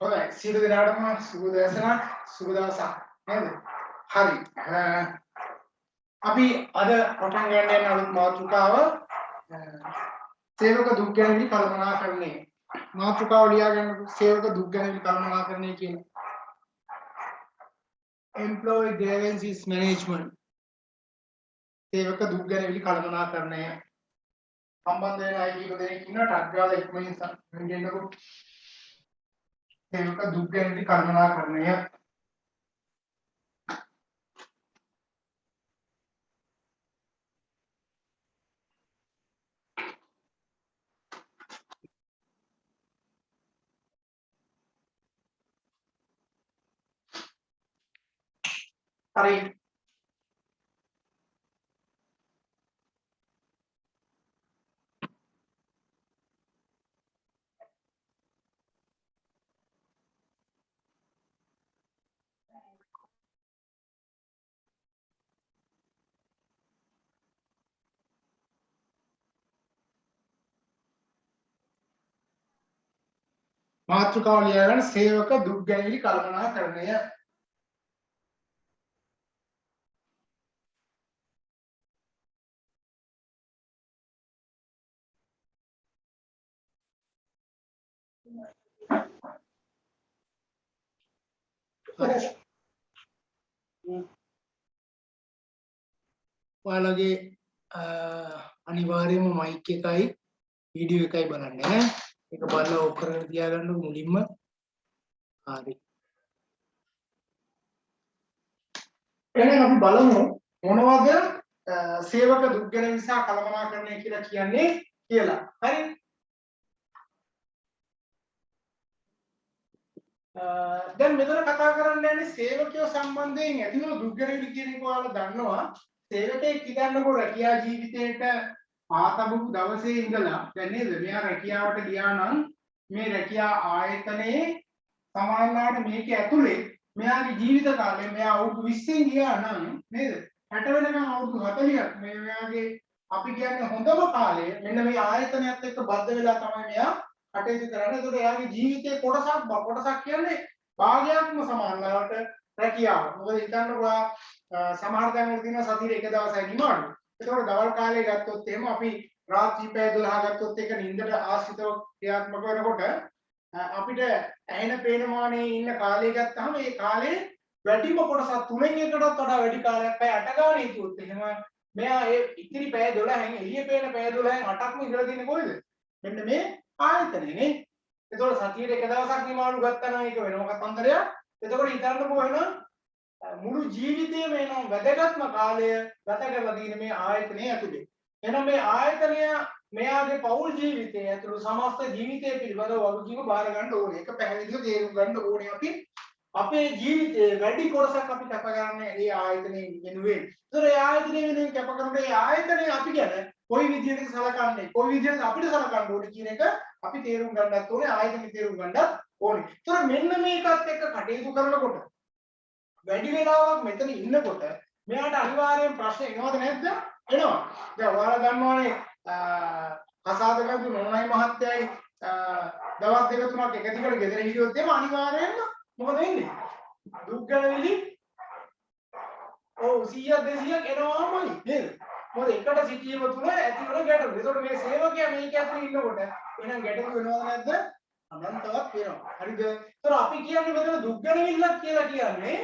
හොඳයි සියලු දෙනාටම සුබ දවසක් සුබ දවසක් නේද? හරි. අපි අද පටන් ගන්න යන අලුත් මාතෘකාව සේවක දුක් ගැනවිලි කළමනාකරණය. මාතෘකාව ලියාගන්න සේවක දුක් ගැනවිලි කළමනාකරණය කියන employee grievances management සේවක දුක් ගැනවිලි කළමනාකරණය සම්බන්ධ වෙන අය කීප දෙනෙක් ඉන්නවා ටග් ගාලා ඉක්මනින් ගෙන්නකො සේවක දුක් ගැනවිලි කළමනාකරණය හරි මාතෘකාව ලියාගන්න සේවක දුක් ගැනවිලි කළමනාකරණය ඔයාලගේ අනිවාර්යයෙන්ම මයික් එකයි වීඩියෝ එකයි බලන්න ඈ. ඒක බලලා ඔෆ් කරගෙන තියාගන්න මුලින්ම. හරි. එහෙනම් අපි බලමු මොනවද සේවක දුක් ගැන නිසා කළමනාකරණය කියලා කියන්නේ කියලා. හරි. දැන් මෙතන කතා කරන්න යන්නේ සේවකයෝ සම්බන්ධයෙන් ඇතිවන දුක් ගැන කියන එක ඔයාලා දන්නවා. සේවකයෙක් හිතන්නකෝ රැකියා ජීවිතේට ආතබු දවසේ ඉඳලා දැන් නේද මෙයා රැකියාවට ගියා නම් මේ රැකියා ආයතනයේ සමානලාට මේක ඇතුලේ මෙයාගේ ජීවිත කාලය මෙයා අවුරුදු 20න් ගියා නම් නේද 60 වෙනකන් අවුරුදු 40ක් මේ මෙයාගේ අපි කියන්නේ හොඳම කාලය මෙන්න මේ ආයතනයත් එක්ක බද්ධ වෙලා තමයි මෙයා කටයුතු කරන්නේ. ඒකට එයාගේ ජීවිතේ කොටසක් කියන්නේ භාගයක්ම සමානලාට රැකියාව. මොකද හිතන්නකෝ සමහර තැන්වල තියෙන සතියේ එක දවසයි නිමාඩු. ඒතකොට දවල් කාලේ ගත්තොත් එහෙම අපි රාත්‍රී පැය 12 ගත්තොත් ඒක නිින්දට ආශ්‍රිතව ක්‍රියාත්මක වෙනකොට අපිට ඇහෙන පේන මානේ ඉන්න කාලය ගත්තාම ඒ කාලේ වැඩිම කොටස තුනෙන් එකටත් වඩා වැඩි කාලයක් පැය 8 ගානේ ඉතුරුත් එහෙම මෙයා ඒ ඉතිරි පැය 12න් එළිය පේන පැය 12න් 8ක්ම ඉඳලා තියෙන්නේ කොහෙද? මෙන්න මේ ආයතනේනේ. ඒතකොට සතියේ එක දවසක් නිමාඩු ගත්තා නම් ඒක වෙනම කතන්දරයක්. එතකොට හිතන්නකෝ එහෙනම් මුළු ජීවිතේම එනම් වැදගත්ම කාලය ගත කරලා තියෙන මේ ආයතනයේ ඇතුලේ. එහෙනම් මේ ආයතනය මෙයාගේ පෞල් ජීවිතය ඇතුළු සමස්ත ජීවිතය පිළිබඳව වගකීම බාර ගන්න ඕනේ. ඒක පැහැදිලිව තේරුම් ගන්න ඕනේ අපි. අපේ ජීවිතයේ වැඩි කොටසක් අපි කැප කරන්නේ මේ ආයතනයේ වෙනුවෙන්. ඒතර ඒ ආයතනයේ වෙනුවෙන් කැප කරන මේ ආයතනය අපි ගැන කොයි විදිහට සලකන්නේ, කොයි විදිහට අපිට සලකන්න ඕනේ කියන එක අපි තේරුම් ගන්නත් ඕනේ, ආයතනෙ තේරුම් ගන්නත් ඕනේ. ඒතර මෙන්න මේකත් එක්ක කටයුතු කරනකොට වැඩි වෙලාවක් මෙතන ඉන්නකොට මෙයාට අනිවාර්යෙන් ප්‍රශ්න එනවද නැද්ද? එනවා. දැන් ඔයාලා දන්නවනේ කසාදකතු නෝනයි මහත්තයයි දවස් දෙක තුනක් එක දිගට ගෙදර හිටියොත් එහෙම අනිවාර්යෙන්ම මොකද වෙන්නේ? දුක් ගැනවිලි ඔව් 100ක් 200ක් එනවාමයි නේද? මොකද එකට සිටීම තුල ඇතිවන ගැටලු. ඒකට මේ සේවකයා මේක ඇතුලේ ඉන්නකොට එහෙනම් ගැටලු වෙනවද නැද්ද? අනන්තවත් වෙනවා. හරිද? ඒතර අපි කියන්නේ මෙතන දුක් ගැනවිල්ලක් කියලා කියන්නේ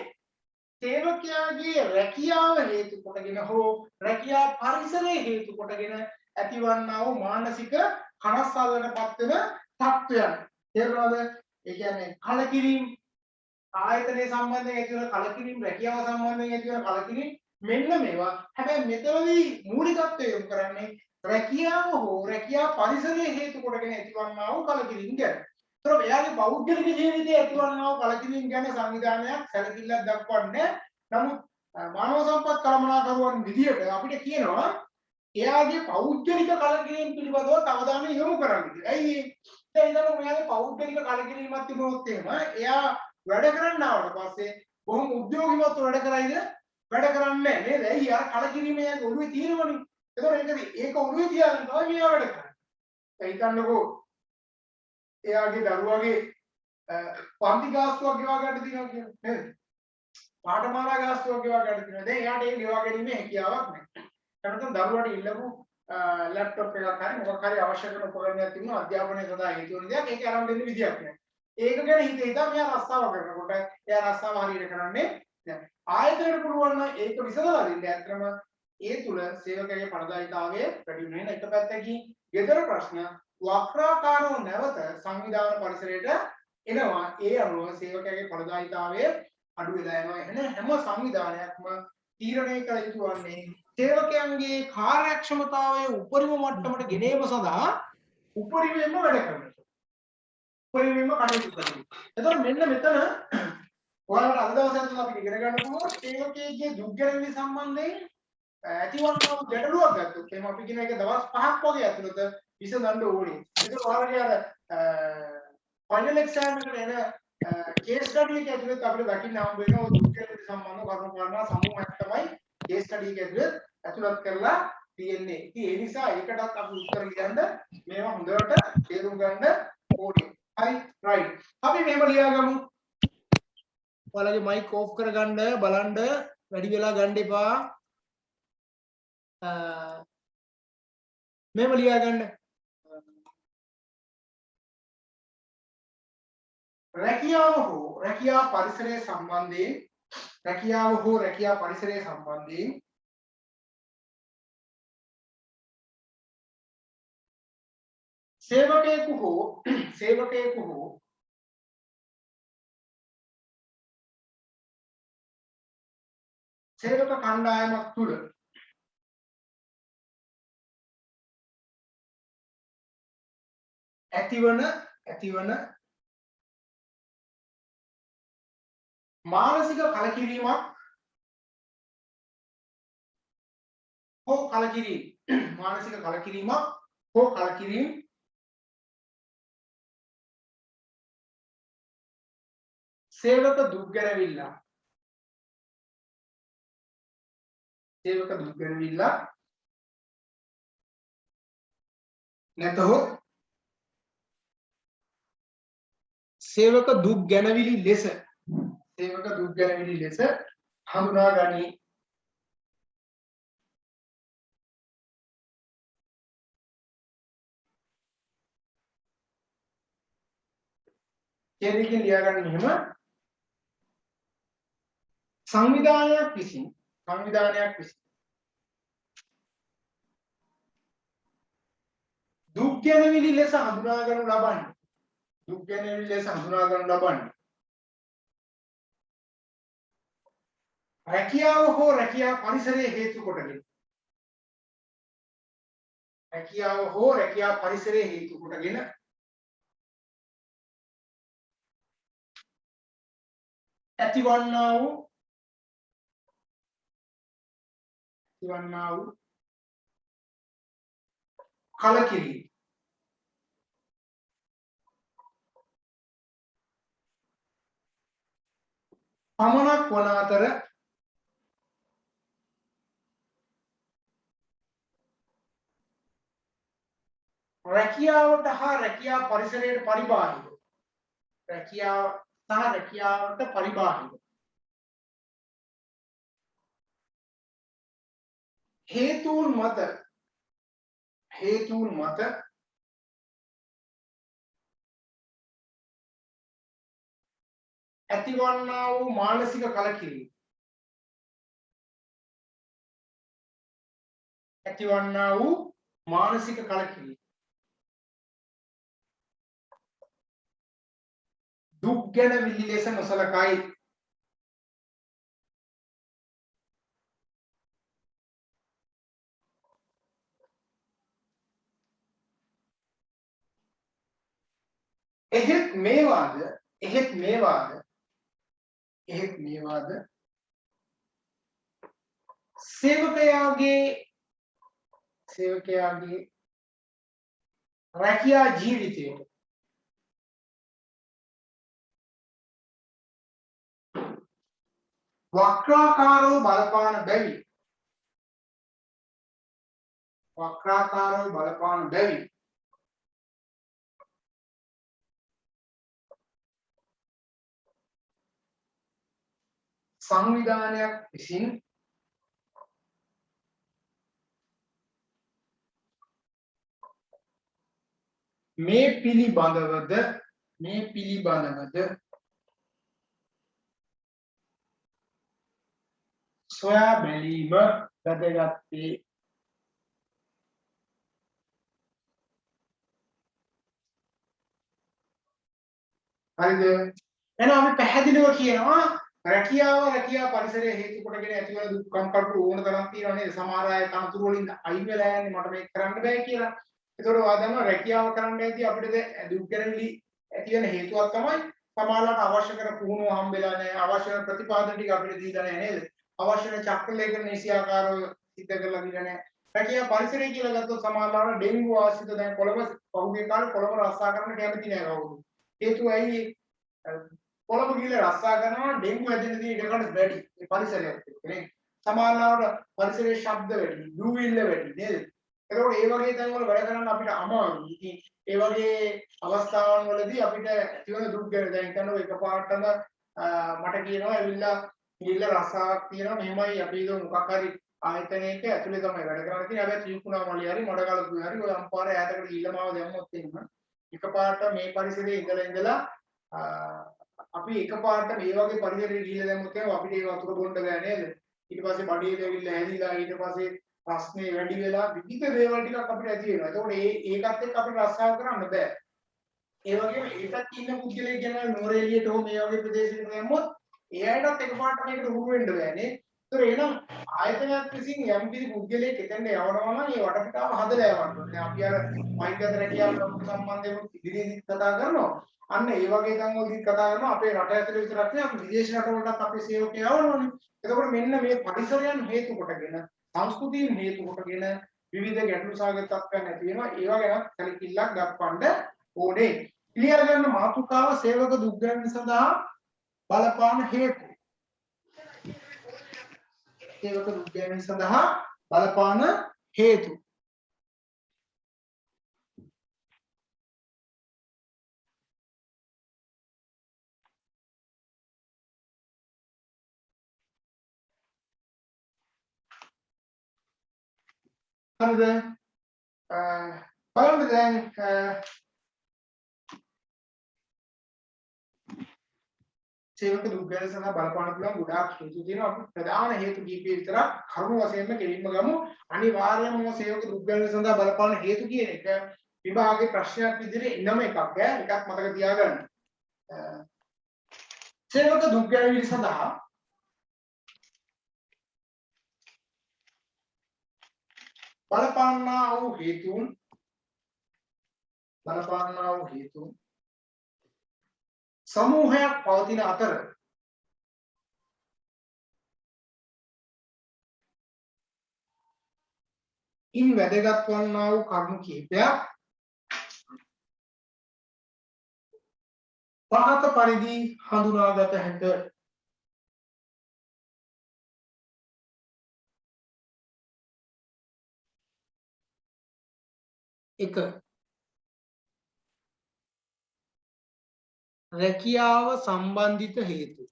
සේවකයාගේ රැකියාව හේතු කොටගෙන හෝ රැකියා පරිසරයේ හේතු කොටගෙන ඇතිවන්නා වූ මානසික කනස්සල්ලටපත් වෙන තත්ත්වයන්. තේරුණාද? ඒ කියන්නේ කලකිරීම ආයතනයේ සම්බන්ධයෙන් ඇතිවන කලකිරීම රැකියාව සම්බන්ධයෙන් ඇතිවන කලකිරීම මෙන්න මේවා. හැබැයි මෙතනදී මූලිකත්වය යොමු කරන්නේ රැකියාව හෝ රැකියා පරිසරයේ හේතු කොටගෙන ඇතිවන්නා වූ කලකිරීම ගැන. ඒතර එයාගේ පෞද්ගලික ජීවිතයේ ඇතිවන්නා වූ කලකිරීම ගැන සංවිධානයක් සැලකිල්ලක් දක්වන්නේ. නමුත් මානව සම්පත් කළමනාකරුවන් විදියට අපිට කියනවා එයාගේ පෞද්ගලික කලකිරීම පිළිබඳව අවධානය යොමු කරන්න කියලා. ඇයි ඒ? දැන් ඉතින් මෙයාගේ පෞද්ගලික කලකිරීමක් තිබුණොත් එහෙම එයා වැඩ කරන්න ආවට පස්සේ බොහොම උද්‍යෝගිමත්ව වැඩ කරයිද? වැඩ කරන්නේ නැහැ නේද? ඇයි? අර කලකිරීම එයාගේ ඔළුවේ තියෙනවනේ. ඒතකොට ඒක ඔළුවේ තියාගෙන තමයි මෙයා වැඩ කරන්නේ. ඒ හිතන්නකෝ එයාගේ දරුවාගේ පන්ති ගාස්තුවක් ගෙවා ගන්න තියෙනවා කියලා නේද? පාඨමාලා ගාස්තුවක් ගෙවා ගන්න තියෙනවා. දැන් එයාට ඒක ගෙවා ගැනීමේ හැකියාවක් නැහැ. නැත්නම් දරුවාට ඉල්ලපු ලැප්ටොප් එකක් හරි මොකක් හරි අවශ්‍ය කරන උපකරණයක් තිබුණා අධ්‍යාපනය සඳහා හේතු වෙන දෙයක් ඒක අරන් දෙන්න විදියක් නැහැ. ඒක ගැන හිතා මෙයා රස්සාව කරනකොට එයා රස්සාව හරියට කරන්නේ නැහැ. ආයතනයට පුළුවන් නම් ඒක විසඳලා දෙන්න. ඇත්තම ඒ තුල සේවකගේ පරදායිතාවය වැඩි වෙන එක පැත්තකින් ගෙදර ප්‍රශ්න වක්‍රාකාරව නැවත සංවිධාන පරිසරයට එනවා. ඒ අනුව සේවකගේ පරදායිතාවය අඩු වෙලා යනවා. එහෙනම් හැම සංවිධානයක්ම තීරණය කළ යුතු වන්නේ සේවකයන්ගේ කාර්යක්ෂමතාවය උපරිම මට්ටමට ගෙනීම සඳහා උපරිමයෙන්ම වැඩ කරනවා. උපරිමයෙන්ම කටයුතු කරනවා. එතකොට මෙන්න මෙතන ඔයාලට අද දවසේ තුල අපි ඉගෙන ගන්න පුළුවන් සේවකයේ දුක් ගැනීම සම්බන්ධයෙන් ඇතිවන්නා වූ ගැටලුවක් ගත්තොත් එහෙනම් අපි කියන එක දවස් 5ක් වගේ ඇතුළත විසඳන්න ඕනේ. ඒක ඔයාලගේ අර ෆයිනල් එක්සෑම් එකට එන කේස් ස්ටඩි එක ඇතුළත අපිට දකින්න හම්බ වෙනවා දුක් ගැනීම සම්බන්ධ කරුණු කාරණා සමූහයක් තමයි කේස් ස්ටඩි එක ඇතුළත් කරලා තියෙන්නේ. ඉතින් ඒ නිසා ඒකටත් අපි උත්තර ලියන්න මේවා හොඳට තේරුම් ගන්න ඕනේ. හරි රයිට්. අපි මේව ලියාගමු. ඔයාලගේ මයික් ඕෆ් කරගන්න බලන්න වැඩි වෙලා ගන්න එපා. මේව ලියාගන්න. රැකියාව හෝ රැකියා පරිසරයේ සම්බන්ධයෙන් සේවකයෙකු හෝ සේවක කණ්ඩායමක් තුළ ඇතිවන මානසික කලකිරීමක් හෝ කලකිරීම සේවක දුක් ගැනවිල්ල නැතහොත් සේවක දුක් ගැනවිලි ලෙස හඳුනා ගනී. දෙකකින් ලියාගන්න මෙහෙම සංවිධානයක් විසින් දුක් ගැනවිලි ලෙස හඳුනා ගනු ලබන්නේ රැකියාව හෝ රැකියා පරිසරයේ හේතු කොටගෙන ඇතිවන්නා වූ කලකිරීම පමණක් වන අතර රැකියාවට හා රැකියා පරිසරයට පරිබාහිර හේතුන් මත ඇතිවන්නා වූ මානසික කලකිරීම දුක් ගැනවිලි ලෙස නොසලකයි. එහෙත් මේවාද සේවකයාගේ රැකියා ජීවිතයට වක්‍රාකාරව බලපාන බැවින් සංවිධානයක් විසින් මේ පිළිබඳවද සොයා බැලීම වැදගත් වේ. හරිද? එහෙනම් අපි පැහැදිලිව කියනවා රැකියා පරිසරයේ හේතු කොටගෙන ඇතිවන දුක්ඛම් කටු ඕන තරම් තියෙනවා නේද? සමහර අය තනතුරු වලින් අයින් වෙලා යන්නේ මට මේක කරන්න බෑ කියලා. ඒතකොට වාදම රැකියාව කරන්න ඇදී අපිට දුක් ගැනවිලි ඇති වෙන හේතුවක් තමයි සමාජලට අවශ්‍ය කරන පුහුණුව හම්බෙලා නැහැ. අවශ්‍ය කරන ප්‍රතිපාදන ටික අපිට දීලා නැහැ නේද? අවශ්‍ය කරන චක්‍රලේඛන නිසියාකාරව සිද්ධ කරලා දීලා නැහැ. රැකියා පරිසරය කියලා ගත්තොත් සමාජලට ඩෙන්ගු ආශ්‍රිත දැන් කොළඹ පහුගිය කාලේ කොළඹ රස්සා කරන්න කැමති නෑ කවුරුත්. හේතුව ඇයි? කොළඹ ගිහලා රස්සා කරනවා ඩෙන්ගු හැදෙන්න තියෙන ඉඩකඩ වැඩි. මේ පරිසරයත් එක්ක නේ. සමාජලට පරිසරයේ ශබ්ද වැඩි, දූවිල්ල වැඩි නේද? ඒකෝට ඒ වගේ තැන්වල වැඩ කරන්න අපිට අමාරුයි. ඉතින් ඒ වගේ අවස්ථාවන් වලදී අපිට තියෙන දුක් ගැන දැන් හිතනවා එකපාරටම මට කියනවා ඇවිල්ලා ගිහිල්ලා රසාවක් තියෙනවා මෙහෙමයි අපි හිතුව මොකක් හරි ආයතනයක ඇතුලේ තමයි වැඩ කරන්නේ. ඉතින් හැබැයි ත්‍රිකුණා මලිය හරි මඩකලපුවේ හරි ඔය අම්පාර ඈතකට ගිහිල්ලා මාව දැම්මොත් එහෙම එකපාරට මේ පරිසරයේ ඉඳලා අපි එකපාරට මේ වගේ පරිසරයකට ගිහිල්ලා දැම්මොත් එහෙම අපිට ඒ වතුර බොන්න බෑ නේද? ඊට පස්සේ බඩේ දෙවිල්ල හැදිලා ඊට පස්සේ ප්‍රශ්නේ වැඩි වෙලා විවිධ දේවල් ටිකක් අපිට ඇති වෙනවා. ඒකෝට ඒකත් එක්ක අපිට රස්සාව කරන්න බෑ. ඒ වගේම ඒකත් ඉන්න පුද්ගලයෙක් ගැන නෝරේලියට හෝ මේ වගේ ප්‍රදේශයකට යමුත් ඒ අයටත් එකපාරට මේකට හුරු වෙන්න බෑනේ. ඒතර එහෙනම් ආයතනයක් විසින් යම් කිසි පුද්ගලයෙක් එතෙන්ට යවනවා නම් ඒ වටපිටාව හදලා යවන්න ඕනේ. අපි අර මයිකතර රැකියාව සම්බන්ධයෙන් ඉදිරියේදී කතා කරනවා. අන්න ඒ වගේ තැන් වලදී කතා කරනවා අපේ රට ඇතුලේ විතරක් නෙවෙයි අපි විදේශ රටවලටත් අපේ සේවකයෝ යවනවානේ. එතකොට මෙන්න මේ පරිසරයන් හේතු කොටගෙන සංස්කෘතියන් හේතු කොටගෙන විවිධ ගැටලු සාගත තත්ත්වයන් ඇති වෙනවා. ඒවා ගැන සැලකිල්ලක් දක්වන්න ඕනේ. ක්ලියර් කරන මාතෘකාව සේවක දුක් ගැනීම සඳහා බලපාන හේතු. සේවක දුක් ගැනීම සඳහා බලපාන හේතු. හරිද? බලන්න දැන් සේවක දුක් ගැනීම සඳහා බලපාන පුළුවන් ගොඩාක් හේතු තියෙනවා. අපි ප්‍රධාන හේතු කීපය විතරක් කරුණු වශයෙන්ම කෙලින්ම ගමු. අනිවාර්යයෙන්ම සේවක දුක් ගැනීම සඳහා බලපාන හේතු කියන එක විභාගයේ ප්‍රශ්නයක් විදිහට එනම එකක් ඈ. එකක් මතක තියාගන්න. සේවක දුක් ගැනීම සඳහා බලපාන්නා වූ හේතුන් සමූහයක් පවතින අතර ඉන් වැදගත් වන්නා වූ කරුණු කිහිපයක් පහත පරිදි හඳුනාගත හැකිය. එක රැකියාව සම්බන්ධිත හේතු.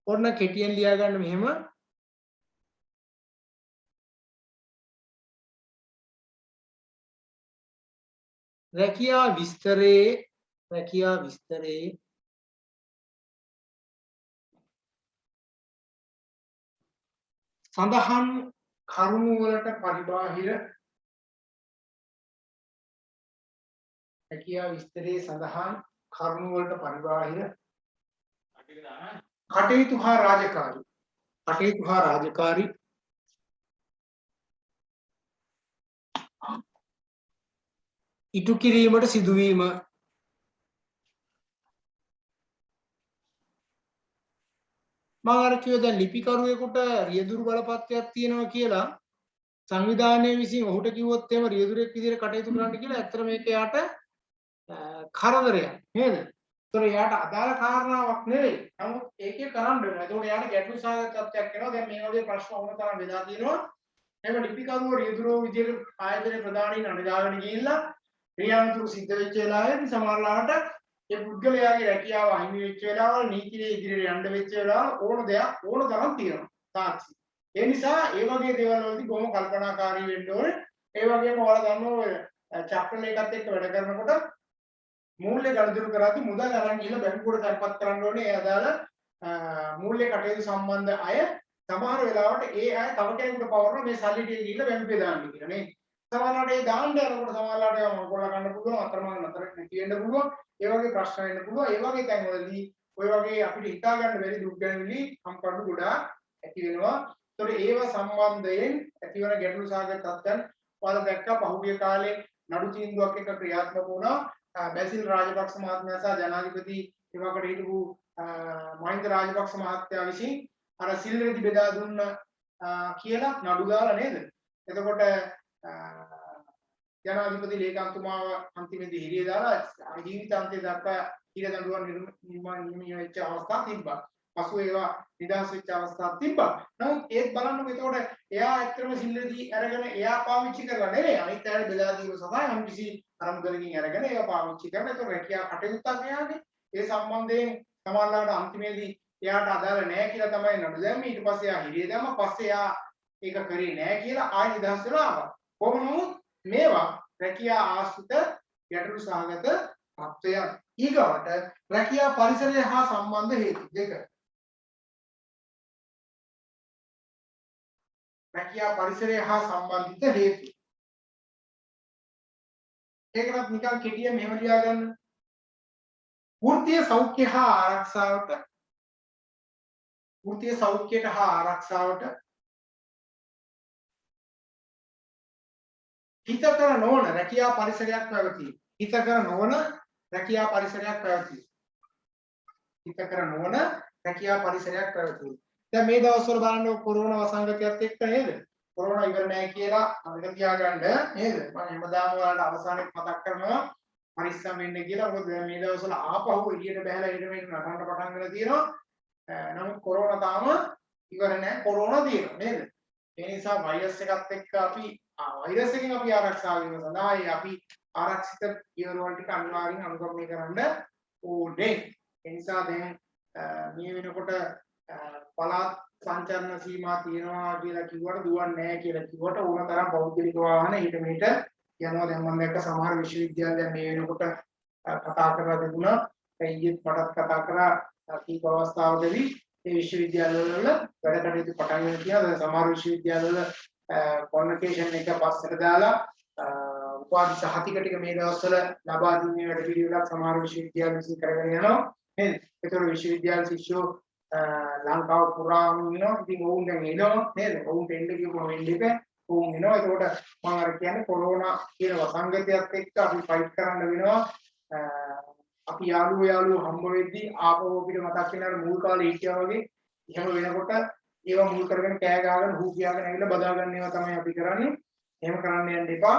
ඔන්න කෙටියෙන් ලියා ගන්න මෙහෙම. රැකියා විස්තරයේ සඳහන් කරුණු වලට පරිබාහිර කටයුතු හා රාජකාරී ඉටු කිරීමට සිදුවීම මම අර කිව්ව දැන් ලිපිකරුවෙකුට රියදුරු බලපත්‍රයක් තියෙනවා කියලා සංවිධානයේ විසින් ඔහුට කිව්වොත් එහෙම රියදුරෙක් විදිහට කටයුතු කරන්න කියලා ඇත්තට මේක යාට කරදරයක් නේද? ඒතර එයාට අදාළ කාරණාවක් නෙවෙයි. නමුත් ඒකේ කරන්න වෙනවා. ඒතකොට එයාට ගැටලු සහගත තත්ත්වයක් එනවා. දැන් මේ වගේ ප්‍රශ්න ඕන තරම් වෙලා තියෙනවා. එහෙම ලිපිකරුවෝ රියදුරෝ විදියට ආයතන ප්‍රධානීන් අඳගාගෙන ගිහිල්ලා ක්‍රියාන්තුරු සිද්ධ වෙච්ච වෙලාවෙදී සමහරලාට ඒ පුද්ගලයාගේ රැකියාව අහිමි වෙච්ච වෙලාවල් නීතියේ ඉදිරියට යන්න වෙච්ච වෙලාවල් ඕන දෙයක් ඕන තරම් තියෙනවා. සාක්ෂි. ඒ නිසා ඒ වගේ දේවල් වලදී බොහොම කල්පනාකාරී වෙන්න ඕනේ. ඒ වගේම ඔයාලා දන්නවා ඔය චක්‍රලේඛත් එක්ක වැඩ කරනකොට මූල්‍ය ගණිතය කරද්දී මුදල් අරන් ගිහලා බැංකුවට තැන්පත් කරන්න ඕනේ. ඒ අදාළ මූල්‍ය කටයුතු සම්බන්ධ අය සමහර වෙලාවට ඒ අය තව කෙනෙකුට පවරන මේ සල්ලි ටික ගිහලා බැංකුවේ දාන්න කියලා නේ. සමහරවිට ඒ දාන්න යනකොට සමහරවිට ඒවා මොකෝලා ගන්න පුළුවන්, අතරමඟ නතර නැති වෙන්න පුළුවන්. ඒ වගේ ප්‍රශ්න වෙන්න පුළුවන්. ඒ වගේ තැන්වලදී ඔය වගේ අපිට හිතා ගන්න බැරි දුක් ගැනවිලි සම්පන්න ගොඩාක් ඇති වෙනවා. ඒතකොට ඒව සම්බන්ධයෙන් ඇතිවන ගැටලු සහගත තත්ත්වයන් ඔයාලා දැක්කා පහුගිය කාලේ නඩු තීන්දුවක් එක ක්‍රියාත්මක වුණා. බැසිල් රාජපක්ෂ මහත්මයා සහ ජනාධිපති එවකට හිටපු මහින්ද රාජපක්ෂ මහත්තයා විසින් අර සිල් රෙදි බෙදා දුන්න කියලා නඩු දාලා නේද? එතකොට ජනාධිපති ලේකම්තුමාව අන්තිමේදී හිරිය දාලා ජීවිතාන්තය දක්වා හිර දඬුවම් නිර්මාණය වෙච්ච අවස්ථා තිබ්බා. පසු ඒවා නිදහස් වෙච්ච අවස්ථා තිබ්බා. නමුත් ඒත් බලන්නකො එතකොට එයා ඇත්තටම සිල් රෙදි අරගෙන එයා පාවිච්චි කරලා නෙවෙයි අනිත් අයට බෙදා දීම සඳහා යම් කිසි අරමුදලකින් අරගෙන ඒවා පාවිච්චි කරන. ඒක රැකියා කටයුත්තක් එයාගේ. ඒ සම්බන්ධයෙන් සමහරවිට අන්තිමේදී එයාට අදාළ නැහැ කියලා තමයි නඩු දැම්මේ. ඊට පස්සේ එයා හිරිය දැම්මා. පස්සේ එයා ඒක කරේ නැහැ කියලා ආයෙ නිදහස් වෙලා ආවා. කොහොම නමුත් මේවා රැකියා ආශ්‍රිත ගැටලු සහගත තත්ත්වයන්. ඊගවට රැකියා පරිසරය හා සම්බන්ධ හේතු දෙක. රැකියා පරිසරය හා සම්බන්ධිත හේතු. ඒකවත් නිකන් කෙටියෙන් මෙහෙම ලියා ගන්න. වෘත්තීය සෞඛ්‍ය හා ආරක්ෂාවට වෘත්තීය සෞඛ්‍යයට හා ආරක්ෂාවට හිතකර නොවන රැකියා පරිසරයක් පැවතී. හිතකර නොවන රැකියා පරිසරයක් පැවතී. හිතකර නොවන රැකියා පරිසරයක් පැවතී. දැන් මේ දවස්වල බලන්න කොරෝනා වසංගතයත් එක්ක නේද? කොරෝනා ඉවර නැහැ කියලා අපිට තියාගන්න නේද? මම හැමදාම ඔයාලට අවසානයේ මතක් කරනවා පරිස්සම් වෙන්න කියලා. මොකද මේ දවස්වල ආපහු එළියට බහැලා ඊට මේ නටන්න පටන් ගන්න තියෙනවා. නමුත් කොරෝනා තාම ඉවර නැහැ. කොරෝනා තියෙනවා නේද? ඒ නිසා වෛරස් එකත් එක්ක අපි වෛරස් එකෙන් අපි ආරක්ෂා වීම සඳහා අපි ආරක්ෂිත පියවරවල ටික අනිවාර්යෙන් අනුගමනය කරන්න ඕනේ. ඒ නිසා දැන් මේ වෙනකොට පළාත් සංචරණ සීමා තියෙනවා කියලා කිව්වට දුවන්නේ නැහැ කියලා කිව්වට ඕන තරම් පෞද්ගලික වාහන ඊට මෙහෙට යනවා. දැන් මම දැක්ක සමහර විශ්වවිද්‍යාලයන් මේ වෙනකොට කතා කරලා තිබුණා. ඊයේත් මටත් කතා කරා කීප අවස්ථාවකදී මේ විශ්වවිද්‍යාලවල වැඩ කටයුතු පටන් ගන්න කියලා. සමහර විශ්වවිද්‍යාලවල කොන්වොකේෂන් එක පස්සට දාලා උපාධි සහතික ටික මේ දවස්වල ලබා දීමේ වැඩ පිළිවෙලක් සමහර විශ්වවිද්‍යාල විසින් කරගෙන යනවා නේද? ඒතර විශ්වවිද්‍යාල ශිෂ්‍යෝ ලංකාව පුරාම ඉන්නවා. ඉතින් ඕන් දැන් එනවා නේද? ඕන්ට එන්න කියපුවම වෙන්නේ නැහැ. ඕන් එනවා. ඒකට මම අර කියන්නේ කොරෝනා කියන වසංගතයත් එක්ක අපි ෆයිට් කරන්න වෙනවා. අපි යාළුවෝ හම්බ වෙද්දී ආපහු අපිට මතක් වෙන අර මුල් කාලේ හිටියා වගේ එහෙම වෙනකොට ඒවා මුල් කරගෙන කෑ ගහගෙන හූ කියාගෙන ඇවිල්ලා බදා ගන්න ඒවා තමයි අපි කරන්නේ. එහෙම කරන්න යන්න එපා.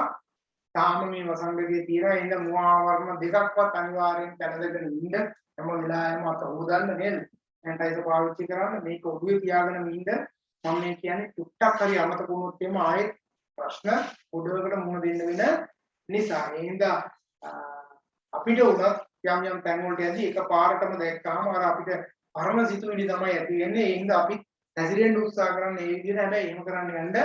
තාම මේ වසංගතයේ තියෙන ඉන්න මුවාවරණ දෙකක්වත් අනිවාර්යෙන් දැනගෙන ඉන්න. හැම වෙලාවෙම අත හොදන්න නේද? සැනිටයිසර් පාවිච්චි කරන්න. මේක ඔළුවේ තියාගෙන ඉන්න. මම මේ කියන්නේ ටුක්ටක් හරි අමතක වුණොත් එimhe ආයෙත් ප්‍රශ්න පොඩවකට මුහුණ දෙන්න වෙන නිසා. ඒ හින්දා අපිට උනත් යම් යම් තැන් වලට යද්දී එකපාරටම දැක්කහම අර අපිට පරම සිතුවිලි තමයි ඇති වෙන්නේ. ඒ හින්දා අපි හැසිරෙන්න උත්සාහ කරන්නේ මේ විදිහට. හැබැයි එහෙම කරන්න යන්න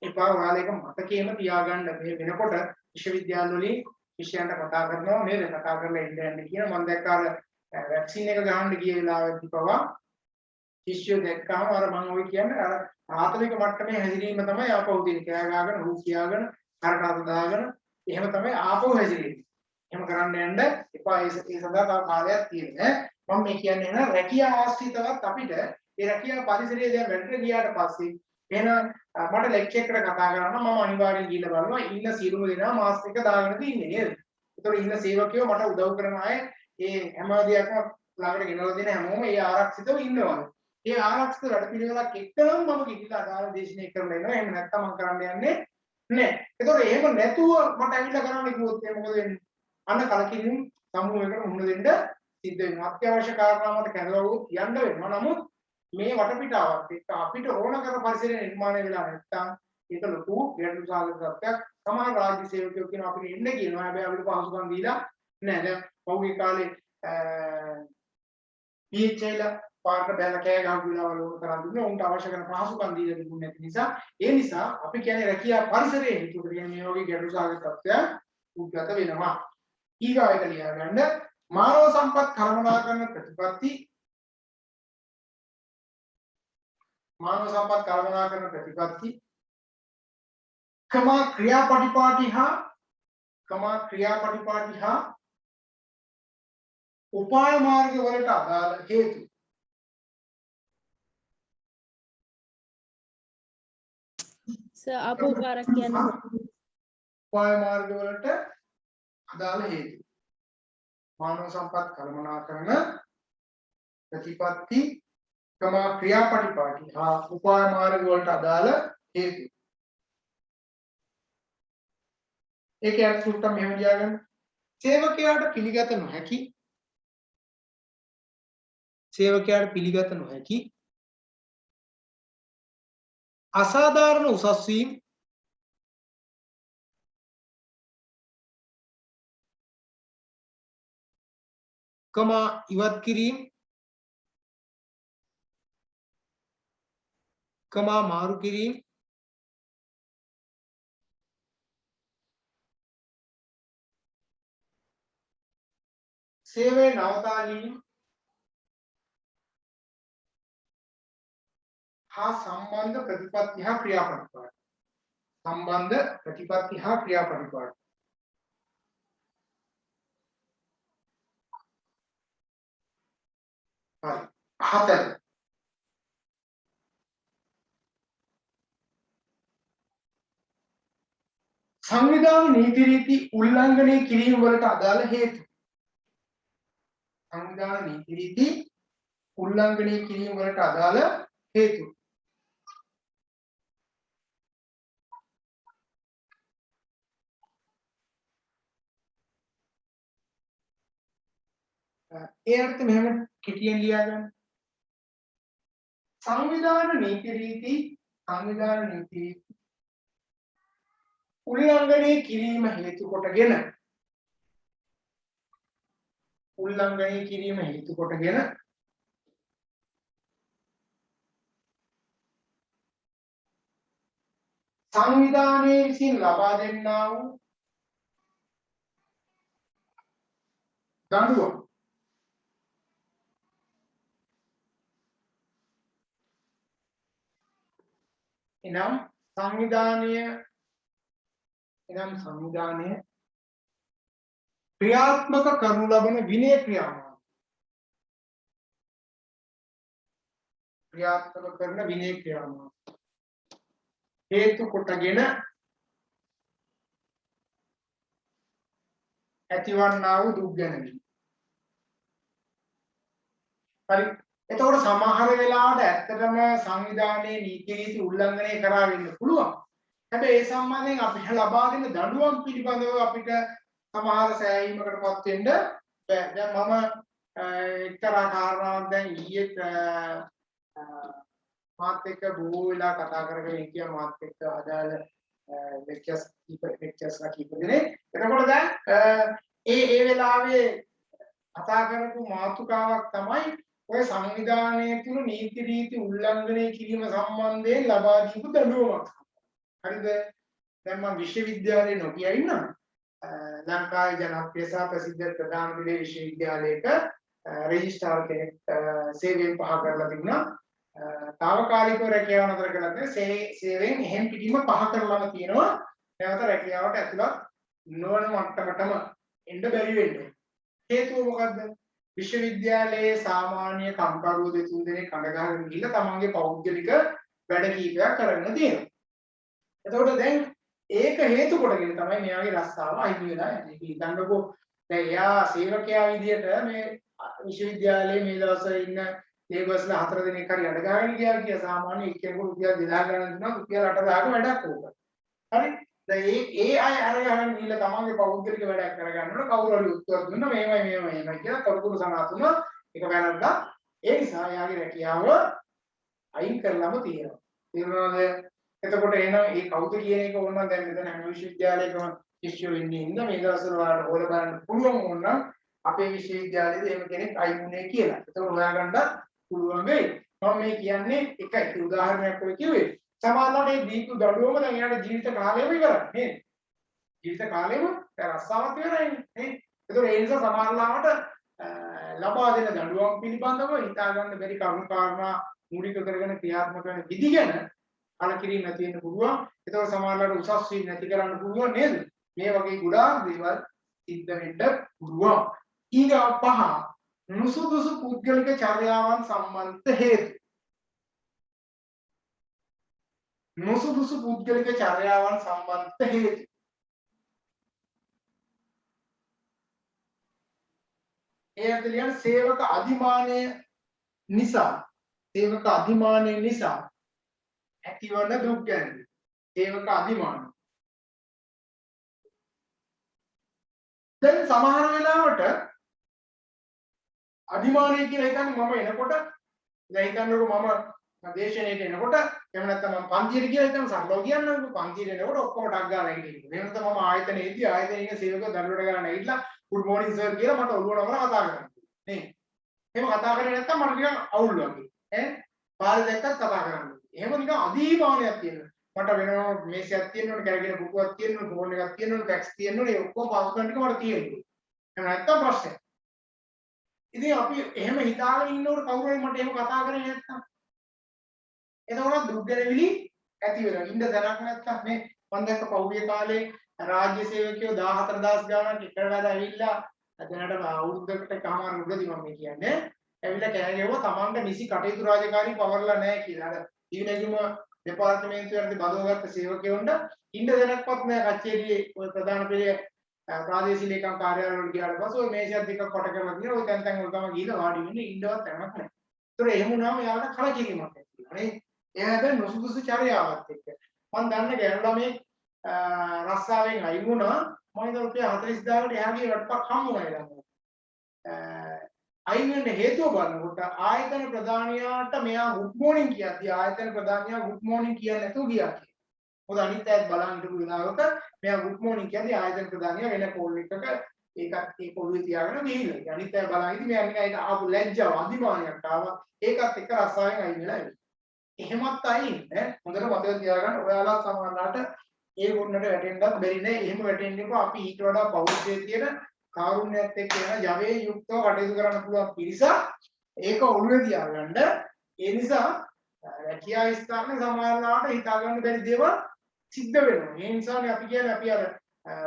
එපා. ඔයාලා එක මතකයේම තියාගන්න. මේ වෙනකොට විශ්වවිද්‍යාල වලින් විෂයන්ට කතා කරනවා නේද? කතා කරලා ඉන්න කියන මම දැක්ක අර වැක්සින් එක ගහන්න ගිය වෙලාවෙදී පවා ශිෂ්‍යයෝ දැක්කම අර මම ඔය කියන්නේ අර ප්‍රාථමික මට්ටමේ හැසිරීම තමයි ආපහු දෙන්නේ. කෑ ගහගෙන හු කියාගෙන කරට අත දාගෙන එහෙම තමයි ආපහු හැසිරෙන්නේ. එහෙම කරන්න යන්න එපා. ඒ සඳහා තව කාලයක් තියෙනවා. මම මේ කියන්නේ නේද රැකියා ආශ්‍රිතවත් අපිට ඒ රැකියා පරිසරයේ දැන් වැඩට ගියාට පස්සේ එහෙනම් මට ලෙක්චර් එකට කතා කරන්න මම අනිවාර්යෙන් ගිහිල්ලා බලනවා ඉන්න සියලුම දෙනා මාස්ක් එක දාගෙන ඉන්නේ නේද? ඒතකොට ඉන්න සේවකයෝ මට උදව් කරන අය ඒ හැම දෙයක්ම ළඟට ගෙනලා දෙන හැමෝම ඒ ආරක්ෂිතව ඉන්නවා. ඒ ආරක්ෂිත වැඩ පිළිවෙලක් එක්කම මම ගිහිල්ලා අදාළ දේශනය කරලා එනවා. එහෙම නැත්නම් මම කරන්න යන්නේ නැහැ. ඒතකොට එහෙම නැතුව මට ඇවිල්ලා කරන්න කිව්වොත් මොකද වෙන්නේ? අන්න කලකිරීම සමූහයකට මුහුණ දෙන්න සිද්ධ වෙනවා. අත්‍යවශ්‍ය කාරණා මත කැඳවුවොත් යන්න වෙනවා. නමුත් මේ වටපිටාවත් එක්ක අපිට ඕන කරන පරිසරය නිර්මාණය වෙලා නැත්නම් ඒක ලොකු ගැටලු සාධක තත්ත්වයක්. සමහර රාජ්‍ය සේවකයෝ කියනවා අපිට එන්න කියනවා. හැබැයි අපිට පහසුකම් දීලා නැහැ. දැන් පහුගිය කාලේ PHL පාරට බැලලා කෑ ගහපු වෙලාවල ඕක කරන් දුන්නේ. උන්ට අවශ්‍ය කරන පහසුකම් දීලා තිබුණේ නැති නිසා. ඒ නිසා අපි කියන්නේ රැකියා පරිසරයේ හිතුවට කියන්නේ මේ වගේ ගැටලු සාධක තත්ත්වයක් උද්ගත වෙනවා. ඊගාවට ලියා ගන්න මානව සම්පත් කළමනාකරන ප්‍රතිපත්ති මානව සම්පත් කළමනාකරන ප්‍රතිපත්ති ක්‍රියාපටිපාටි හා උපාය මාර්ග වලට අදාළ හේතු අපෝකාරක් කියන්නේ උපාය මාර්ග වලට අදාළ හේතු මානව සම්පත් කළමනාකරන ප්‍රතිපත්ති ක්‍රියාපටිපාටි හා උපාය මාර්ග වලට අදාළ හේතු ඒකේ අර්ථ සූත්‍රය මෙහෙම ලියාගන්න සේවකයාට පිළිගත නොහැකි අසාධාරණ උසස් වීම ඉවත් කිරීම මාරු කිරීම සේවයේ නවතාලීම හා සම්බන්ධ ප්‍රතිපත්ති හා ක්‍රියාපටිපාටි හතර සංවිධාන නීති රීති උල්ලංඝනය කිරීම වලට අදාළ හේතු සංවිධාන නීති රීති උල්ලංඝනය කිරීම වලට අදාළ හේතු ඒ අර්ථ මෙහෙම කෙටියෙන් ලියා ගන්න සංවිධාන නීති රීති උල්ලංඝනය කිරීම හේතු කොටගෙන සංවිධානයේ විසින් ලබා දෙන්නා වූ දඬුවම් එනම් සංවිධානය ක්‍රියාත්මක කරනු ලබන විනය ක්‍රියාමාර්ග හේතු කොටගෙන ඇතිවන්නා වූ දුක් ගැනීම. හරි. එතකොට සමහර වෙලාවට ඇත්තටම සංවිධානයේ නීති රීති උල්ලංඝනය කරා වෙන්න පුළුවන්. හැබැයි ඒ සම්බන්ධයෙන් අපිට ලබා දෙන දඬුවම් පිළිබඳව අපිට සමහර සෑහීමකටපත් වෙන්න බෑ. දැන් මම එක්තරා කාරණාවක් දැන් ඊයේ මාත් එක්ක බොහෝ වෙලා කතා කරගෙන හිටියා මාත් එක්ක අදාළ ලෙක්චර්ස් කීප දෙනෙක්. එතකොට දැන් ඒ වෙලාවේ කතා කරපු මාතෘකාවක් තමයි ඔය සංවිධානයේ තුල නීති රීති උල්ලංඝනය කිරීම සම්බන්ධයෙන් ලබා දීපු දඬුවමක්. හරිද? දැන් මම විශ්වවිද්‍යාලේ නොකිය ඉන්නවා. ලංකාවේ ජනප්‍රිය සහ ප්‍රසිද්ධ ප්‍රධාන පෙළේ විශ්වවිද්‍යාලයක රෙජිස්ට්‍රාර් කෙනෙක් සේවයෙන් පහ කරලා තිබුණා. తాවකාලිකව රැකියාව නතර කළා නැහැ. සේවයෙන් එහෙන් පිටින්ම පහ කරලාම තියෙනවා. නැවත රැකියාවට ඇතුළත් නොවන මට්ටමටම එන්න බැරි වෙන්නේ. හේතුව මොකද්ද? විශ්වවිද්‍යාලයේ සාමාන්‍ය කම්කරුවෝ දෙතුන් දෙනෙක් කඩ ගහගෙන ගිහිල්ලා තමන්ගේ පෞද්ගලික වැඩ කීපයක් කරගෙන තියෙනවා. එතකොට දැන් ඒක හේතු කොටගෙන තමයි මෙයාගේ රස්සාව අයිති වෙලා යන්නේ. ඒක හිතන්නකෝ දැන් එයා සේවකයා විදියට මේ විශ්වවිද්‍යාලයේ මේ දවස්වල ඉන්න ලේබර්ස්ලා 4 දෙනෙක් හරි අඩ ගාගෙන ගියා කියලා සාමාන්‍ය එක්කෙනෙකුට රුපියල් 2000 ගණන් දුන්නා රුපියල් 8000ක වැඩක් ඕක. හරි. දැන් ඒ අය අරගෙන ගිහලා තමන්ගේ පෞද්ගලික වැඩක් කරගන්නකොට කවුරු හරි උත්තර දුන්නා මේමයි කියලා තොරතුරු සනාතුන එක වැරද්දක්. ඒ නිසා යාගේ රැකියාව අයින් කරලම තියෙනවා. තේරුණාද? එතකොට එහෙනම් මේ කවුද කියන එක ඕනනම් දැන් මෙතන හැම විශ්වවිද්‍යාලයකම ශිෂ්‍යයෝ ඉන්නේ ඉන්න මේ දවස්වල ඔයාලට හොල බලන්න පුළුවන් ඕනනම් අපේ විශ්වවිද්‍යාලයේදී එහෙම කෙනෙක් අයින් වුණේ කියලා. එතකොට හොයාගන්න පුළුවන් වෙයි. මම මේ කියන්නේ එක උදාහරණයක් ඔය කිව්වේ. සමහරවිට මේ දීපු දඩුවම දැන් එයාට ජීවිත කාලයම ඉවරයි නේද? ජීවිත කාලෙම රස්සාවක් ඉවරයි නේ. ඒතකොට ඒ නිසා සමහරවිට ලබා දෙන දඬුවම් පිළිබඳව හිතා ගන්න බැරි කරුණු කාරණා මූලික කරගෙන ක්‍රියාත්මක වෙන විදි ගැන කලකිරීම නැති වෙන්න පුළුවන්. ඒතකොට සමහරවිට උසස් වීම නැති කරන්න පුළුවන් නේද? මේ වගේ ගොඩාක් දේවල් සිද්ධ වෙන්න පුළුවන්. ඊගා පහ නුසුදුසු පුද්ගලික චර්යාවන් සම්බන්ධ හේතු. නුසුදුසු පුද්ගලික චර්යාවන් සම්බන්ධ හේතු. ඒ ඇතුළේ සේවක අධිමානය නිසා ඇතිවන දුක් ගැන. සේවක අධිමානය. දැන් සමහර වෙලාවට අධිමානය කියලා හිතන්නේ මම එනකොට දැන් හිතන්නකෝ මම දේශනයට එනකොට එහෙම නැත්නම් මම පන්තියට කියලා හිතමු සරලව කියන්නම්කෝ පන්තියට එනකොට ඔක්කොම ටක් ගාලා නැගිටින්න. එහෙම නැත්නම් මම ආයතනයේදී ආයතනයේ ඉන්න සේවකයෝ දඬුවමට ගාලා නැගිටලා good morning sir කියලා මට ඔළුව නමලා කතා කරනවා. නේ. එහෙම කතා කරේ නැත්නම් මට නිකන් අවුල් වගේ. ඈ පාරේ දැක්කත් කතා කරන්න. එහෙම නිකන් අධිමානයක් තියෙනවා. මට වෙනම මේසයක් තියෙනවනේ කැරගෙන බුකුවක් තියෙනවනේ ෆෝන් එකක් තියෙනවනේ ෆැක්ස් තියෙනවනේ ඒ ඔක්කොම පාස්වර්ඩ් ටික මට තියෙනවා. එහෙම නැත්නම් ප්‍රශ්නයක්. ඉතින් අපි එහෙම හිතාගෙන ඉන්නකොට කවුරු හරි මට එහෙම කතා කරේ නැත්නම් එතකොට දුක් ගැනවිලි ඇති වෙනවා. ඉන්න දැනක් නැත්නම් මේ මම දැක්ක පහුගිය කාලේ රාජ්‍ය සේවකයෝ 14000 ගානක් එකට වැඩ ඇවිල්ලා දැනට අවුරුද්දකට කමාර උඩදී මම කියන්නේ. ඇවිල්ලා කෑ ගැවුවා තමන්ට නිසි කටයුතු රාජකාරී පවර්ලා නැහැ කියලා. අර ඊවිලගිම දෙපාර්තමේන්තුවේදී බදවගත්ත සේවකයොන්ට ඉන්න දැනක්වත් නැහැ කච්චේරියේ ඔය ප්‍රධාන පෙළේ ප්‍රාදේශීය ලේකම් කාර්යාලවල ගියාට පස්සේ ඔය මේෂයක් දෙකක් කොට කරලා තියෙනවා. ඔය තැන් තැන් වල තමයි ගිහිල්ලා වාඩි වෙන්නේ ඉන්නවත් තැනක් නැහැ. ඒතර එහෙම වුණාම යාළුවා කලකිරීමක් ඇති වෙනවා නේ. එයාට නුසුදුසු චර්යාවක් එක්ක. මම දන්න ගැණු ළමයි රස්සාවෙන් අයින් වුණා. මම හිතුවා රුපියල් 40000කට එයාගේ වට්ටක් හම්බුණා ළමයි. අයින් වෙන්න හේතුව බලනකොට ආයතන ප්‍රධානියාට මෙයා good morning කියද්දි ආයතන ප්‍රධානියා good morning කියන්නේ නැතුව ගියා කියලා. මොකද අනිත් අයත් බලන් හිටපු වෙලාවක මෙයා good morning කියද්දි ආයතන ප්‍රධානියා වෙන කෝල් එකක ඒකත් ඒ පොළුවේ තියාගෙන ගිහිල්ලා. ඒ අනිත් අය බලන් ඉතින් මෙයා නිකන් ඒක ආපු ලැජ්ජාව අධිමානයක් ආවා. ඒකත් එක්ක රස්සාවෙන් අයින් වෙලා ඉන්නේ. එහෙමත් අයින් ඈ හොඳට මතක තියාගන්න ඔයාලා සමහරලාට ඒ වුණට වැටෙන්නත් බැරි නෑ. එහෙම වැටෙන්න එපා. අපි ඊට වඩා පෞද්ගලිකයේ තියෙන කාරුණ්‍යයත් එක්ක යන ජවයේ යුක්තව කටයුතු කරන්න පුළුවන් පිරිස ඒක ඔළුවේ තියාගන්න. ඒ නිසා රැකියා ස්ථානයේ සමහරලාට හිතා ගන්න බැරි දේවල් සිද්ධ වෙනවා. ඒ නිසානේ අපි කියන්නේ අපි අර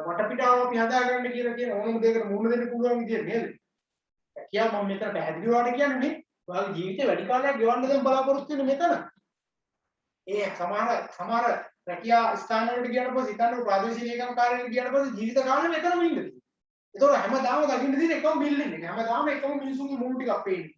වටපිටාව අපි හදාගන්න කියලා කියන ඕනම දෙයකට මුහුණ දෙන්න පුළුවන් විදිය නේද? රැකියාව මම මෙතන පැහැදිලිව වාට කියන්නේ නේ. ඔයාගේ ජීවිතේ වැඩි කාලයක් ගෙවන්න දැන් බලාපොරොත්තු වෙන්නේ මෙතන. ඒ සමහර රැකියා ස්ථානවලට ගියන පස්සේ හිතන්න ප්‍රාදේශීය ලේකම් කාර්යාලයට ගියන පස්සේ ජීවිත කාලෙම එතනම ඉන්නද? ඒතකොට හැමදාම දකින්න තියෙන එකම බිල්ඩින් එක. හැමදාම එකම මිනිසුන්ගේ මුණු ටිකක් පේන්නේ.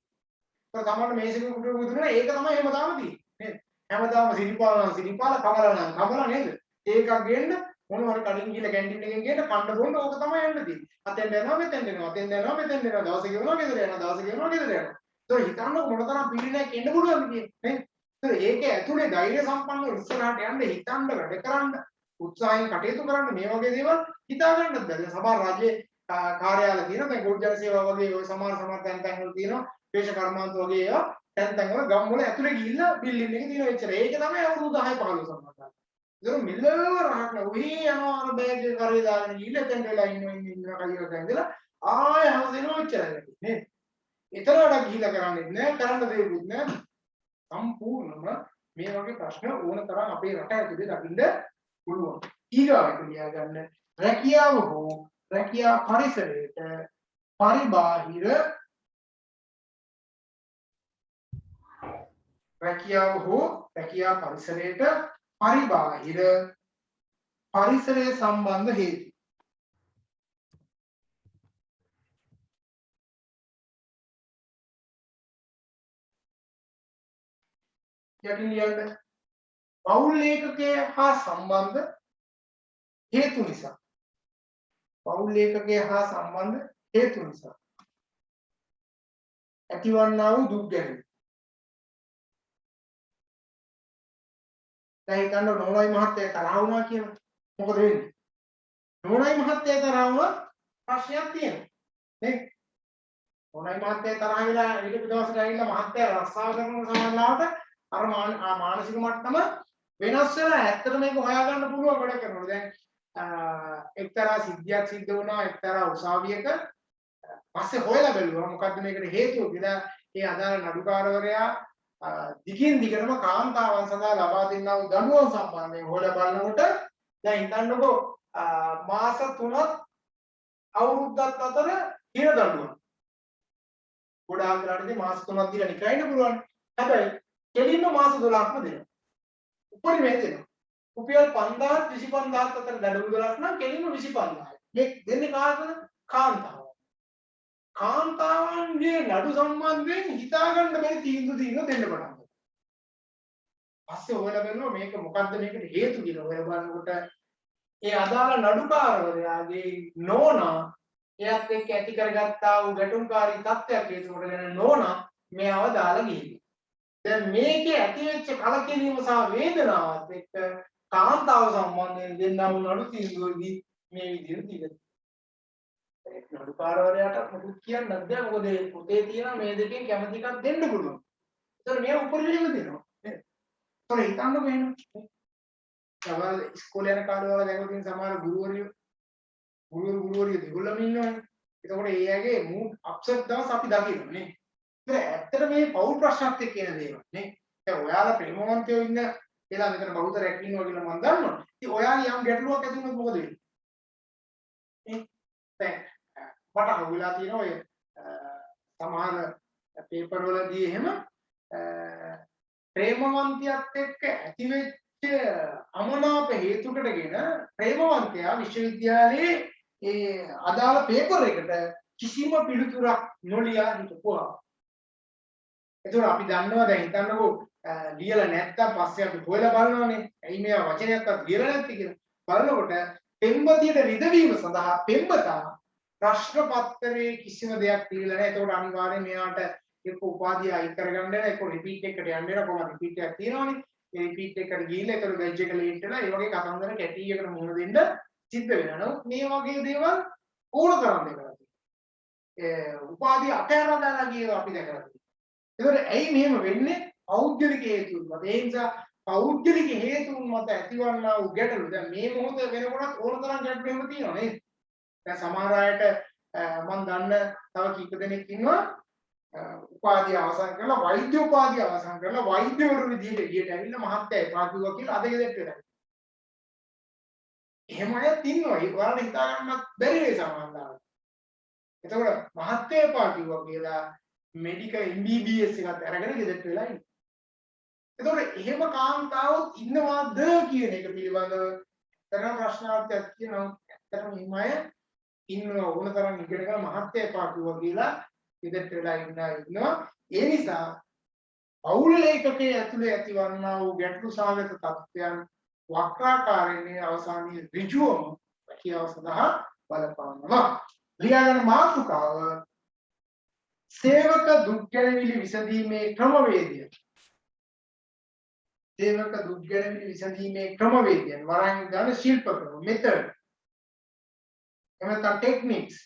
ඒක තමයි මේසෙක කුඩු මුදුනේ ඒක තමයි හැමදාම තියෙන්නේ. නේද? හැමදාම සිරිපාල කමලා නේද? ඒකක් ගේන්න මොන හරි කඩින් ගිහලා කැන්ටින් එකෙන් ගේන්න කන්න බොන්න ඕක තමයි යන්න තියෙන්නේ. අතෙන් යනවා මෙතෙන් යනවා. අතෙන් යනවා මෙතෙන් යනවා. දවස් ගෙවනවා ගෙදර යනවා. දවස් ගෙවනවා ගෙදර යනවා. ඒක හිතන්න මොනතරම් පිළිණයක් එන්න පුළුවන්ද කියන්නේ. නේ? ඒක ඇතුලේ ධෛර්ය සම්පන්නව ඉස්සරහට යන්න හිතන්න වැඩ කරන්න උත්සාහයෙන් කටයුතු කරන්න මේ වගේ දේවල් හිතා ගන්නත් බැහැ. සමහර රාජ්‍ය කාර්යාල තියෙනවා. දැන් ගොඩ ජන සේවා වගේ ඔය සමහර තැන් වල තියෙනවා. වේශ කර්මාන්ත වගේ ඒවා තැන් වල ගම් වල ඇතුලේ ගිහිල්ලා බිල්ඩින් එකේ තියෙන එච්චර. ඒක තමයි අවුරුදු 10 15 සම්මතයි. ඒක මිලව රහක් නෑ. ඔහි යනවා අර බෑග් එක කරේ දාගෙන ගිහිල්ලා තැන් වෙලා ඉන්නවා කයියෝ දැන්දලා ආය හවසිනවා එච්චරයි නේද? එතන වඩා ගිහිල්ලා කරන්නේ නෑ. කරන්න දෙයක්වත් නෑ. සම්පූර්ණම මේ වගේ ප්‍රශ්න ඕන තරම් අපේ රට ඇතුලේ දකින්න පුළුවන්. ඊගාවට ලියා ගන්න රැකියාව හෝ රැකියා පරිසරයට පරිබාහිර රැකියාව හෝ රැකියා පරිසරයට පරිබාහිර පරිසරය සම්බන්ධ හේතු. යටින් ලියන්න පෞල් ලේඛකයා හා සම්බන්ධ හේතු නිසා. පෞල් ලේඛකයා හා සම්බන්ධ හේතු නිසා ඇතිවන්නා වූ දුක් ගැන. දැන් හිතන්න නෝනයි මහත්තයා තරහ වුණා කියලා. මොකද වෙන්නේ? නෝනයි මහත්තයා තරහ වුණා ප්‍රශ්නයක් තියෙනවා. නේ? නෝනයි මහත්තයා තරහ වෙලා ඊට දවසට ඇවිල්ලා මහත්තයා රස්සාව කරන සමහරවිට අර මානසික මට්ටම වෙනස් වෙලා ඇත්තට මේක හොයාගන්න පුළුවන් වැඩ කරනවා. දැන් එක්තරා සිද්ධියක් සිද්ධ වුණා එක්තරා උසාවියක පස්සේ හොයලා බැලුවා මොකද්ද මේකට හේතුව කියලා. ඒ අදාළ නඩුකාරවරයා දිගින් දිගටම කාන්තාවන් සඳහා ලබා දෙන්නා වූ දඬුවම් සම්බන්ධයෙන් හොයලා බලනකොට දැන් හිතන්නකෝ මාස 3ක් අවුරුද්දක් අතර හිර දඬුවම්. ගොඩාක් වෙලාටදී මාස 3ක් දීලා නිකයින්න පුළුවන්. හැබැයි කෙලින්ම මාස 12ක්ම දෙනවා. උපරිමයෙන් දෙනවා. රුපියල් 5000 25000 අතර දඬුවම් 12ක් නම් කෙලින්ම 25000යි. මේ දෙන්නේ කාටද? කාන්තාව. කාන්තාවන්ගේ නඩු සම්බන්ධයෙන් හිතාගන්න බැරි තීන්දුව දෙන්න පටන් ගන්නවා. පස්සේ හොයලා බලනවා මේක මොකද්ද මේකට හේතු කියලා හොයලා බලනකොට ඒ අදාළ නඩුකාරවරයාගේ නෝනා එයත් එක්ක ඇති කරගත්තා වූ ගැටුම්කාරී තත්ත්වයක් හේතු කොටගෙන නෝනා මෙයව දාලා ගිහින්. දැන් මේකේ ඇති වෙච්ච කලකිරීම සහ වේදනාවත් එක්ක කාන්තාව සම්බන්ධයෙන් දෙන්නා වූ නඩු තීන්දුවේදී මේ විදිහට තිබෙනවා. නඩුකාරවරයාට මොකුත් කියන්න බෑ මොකද පුතේ තියෙන මේ දෙකෙන් කැමති එකක් දෙන්න පුළුවන්. ඒතර මේ උපරිමයෙන්ම දෙනවා. නේද? ඒතර හිතන්නකෝ එහෙනම්. සමහර ඉස්කෝලේ යන කාලේ වල දැකලා තියෙන සමහර ගුරුවරියෝ දෙගොල්ලම ඉන්නවනේ. එතකොට ඒ අයගේ මූඩ් අප්සෙට් දවස් අපි දකිනවා නේ. ඒතර ඇත්තට මේ පෞල් ප්‍රශ්නත් එක්ක එන දේවල් නේ. දැන් ඔයාලා ප්‍රේමවන්තයෝ ඉන්න එලා මෙතන බහුතරයක් ඉන්නවා කියලා මම දන්නවා. ඉතින් ඔයාලා යම් ගැටලුවක් ඇති වුණොත් මොකද වෙන්නේ? දැන් මට අහුවෙලා තියෙනවා ඔය සමහර පේපර් වලදී එහෙම ප්‍රේමවන්තියත් එක්ක ඇති වෙච්ච අමනාප හේතු කොටගෙන ප්‍රේමවන්තයා විශ්වවිද්‍යාලයේ ඒ අදාළ පේපර් එකට කිසිම පිළිතුරක් නොලියා හිටපුවා. ඒතර අපි දන්නවා දැන් හිතන්නකෝ ලියලා නැත්තම් පස්සේ අපි හොයලා බලනවානේ. ඇයි මේවා වචනයක්වත් ලියලා නැත්තේ කියලා. බලනකොට පෙම්වතියට රිදවීම සඳහා පෙම්වතා ප්‍රශ්න පත්‍රයේ කිසිම දෙයක් තියලා නැහැ. ඒතකොට අනිවාර්යයෙන් මෙයාට එක්ක උපාධිය අයින් කරගන්න වෙනවා. එක්ක රිපීට් එකකට යන්න වෙනවා. කොහොමද රිපීට් එකක් තියෙනවනේ. ඒ රිපීට් එකට ගිහිල්ලා ඒතර බැච් එක ලේට් වෙලා ඒ වගේ කතන්දර කැටියකට මුහුණ දෙන්න සිද්ධ වෙනවා. නමුත් මේ වගේ දේවල් ඕන තරම් දෙකලා තියෙනවා. උපාධිය අතහැරලා දාලා ගියව අපි දැකලා තියෙනවා. ඒතකොට ඇයි මෙහෙම වෙන්නේ? පෞද්ගලික හේතුන් මත. ඒ නිසා පෞද්ගලික හේතුන් මත ඇතිවන්නා වූ ගැටලු දැන් මේ මොහොත වෙනකොට ඕන තරම් ගැටලු එහෙම තියෙනවා නේද? දැන් සමහර අයට මම දන්න තව කීප දෙනෙක් ඉන්නවා උපාධිය අවසන් කරලා වෛද්‍ය උපාධිය අවසන් කරලා වෛද්‍යවරු විදිහට එළියට ඇවිල්ලා මහත්තයා එපා කිව්වා කියලා අද ගෙදරට වෙනවා. එහෙම අයත් ඉන්නවා. ඒ ඔයාලට හිතා ගන්නත් බැරි වෙයි සමහරවිට. එතකොට මහත්තයා එපා කිව්වා කියලා මෙඩිකල් MBBS එකත් අරගෙන ගෙදරට වෙලා ඉන්නවා. එතකොට එහෙම කාන්තාවොත් ඉන්නවාද කියන එක පිළිබඳව තරම් ප්‍රශ්නාර්ථයක් තියෙනවා. ඇත්තටම එහෙම අය ඉන්නවා ඕන තරම් ඉගෙන ගන්න මහත්ය එපා කිව්වා කියලා ඉදට වෙලා ඉන්නවා. ඒ නිසා පෞල් ලේඛකයේ ඇතුලේ ඇතිවන්නා වූ ගැටලු සාගත තත්ත්වයන් වක්‍රාකාරයෙන් අවසානයේ ඍජුවම කියාව සඳහා බලපානවා. ලියාගන්න මාතෘකාව සේවක දුක් ගැනවිලි විසඳීමේ ක්‍රමවේදය. සේවක දුක් ගැනවිලි විසඳීමේ ක්‍රමවේදය වරන් ගන්න ශිල්ප ක්‍රම method එමෙතන techniques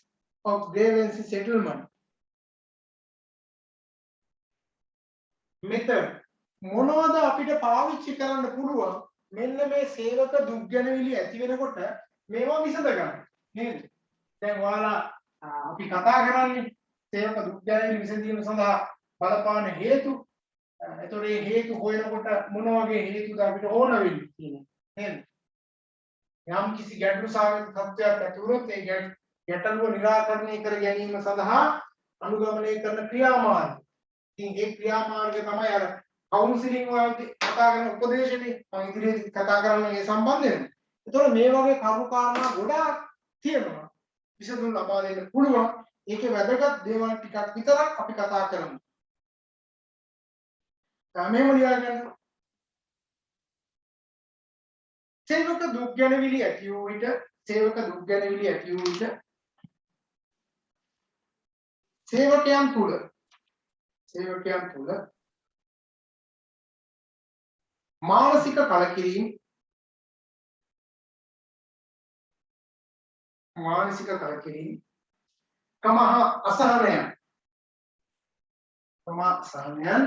of grievance settlement method මොනවද අපිට පාවිච්චි කරන්න පුළුවන් මෙන්න මේ සේවක දුක් ගැනවිලි ඇති වෙනකොට මේවා විසඳ ගන්න නේද? දැන් ඔයාලා අපි කතා කරන්නේ සේවක දුක් ගැනවිලි විසඳීම සඳහා බලපාන හේතු. එතකොට මේ හේතු හොයනකොට මොන වගේ හේතුද අපිට ඕන වෙන්නේ කියන්නේ නේද? යම් කිසි ගැටලු සාගත තත්ත්වයක් ඇති වුණොත් ඒ ගැටලුව निराකරණය කර ගැනීම සඳහා අනුගමනය කරන ක්‍රියාමාර්ග. ඉතින් ඒ ක්‍රියාමාර්ග තමයි අර කවුන්සිලින් වලදී කතා කරන උපදේශනේ මම ඉදිරියේදී කතා කරන්නේ මේ සම්බන්ධයෙන්. ඒතකොට මේ වගේ කරුණු කාරණා ගොඩාක් තියෙනවා. විසඳුම් ලබා දෙන්න පුළුවන්. ඒකේ වැදගත් දේවල් ටිකක් විතරක් අපි කතා කරමු. මේව ලියා ගන්න. සේවක දුක් ගැනවිලි ඇති වූ විට සේවක දුක් ගැනවිලි ඇති වූ විට සේවකයන් තුල මානසික කලකිරීම කමහ අසහනයන්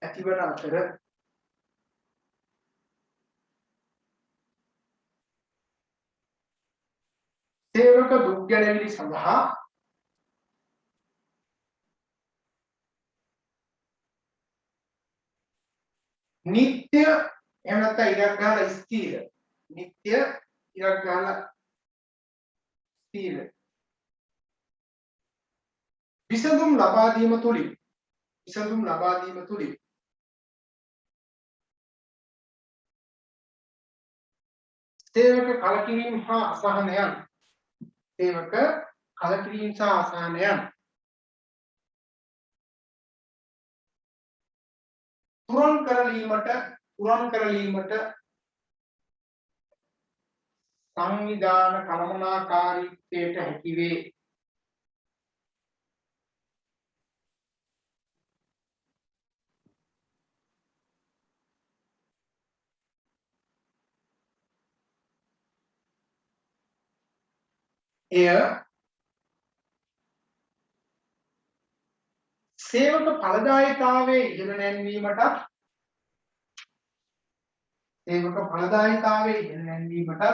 ඇතිවන අතර සේවක දුක් ගැනවිලි සඳහා නිත්‍ය එහෙම නැත්නම් ඉරක් ගහලා ස්ථීර නිත්‍ය ඉරක් ගහලා ස්ථීර විසඳුම් ලබා දීම තුලින් සේවක කලකිරීම හා අසහනයන් තුරන් කරලීමට සංවිධාන කළමනාකාරීත්වයට හැකි වේ. එය සේවක ඵලදායීතාවයේ ඉහළ නැන්වීමට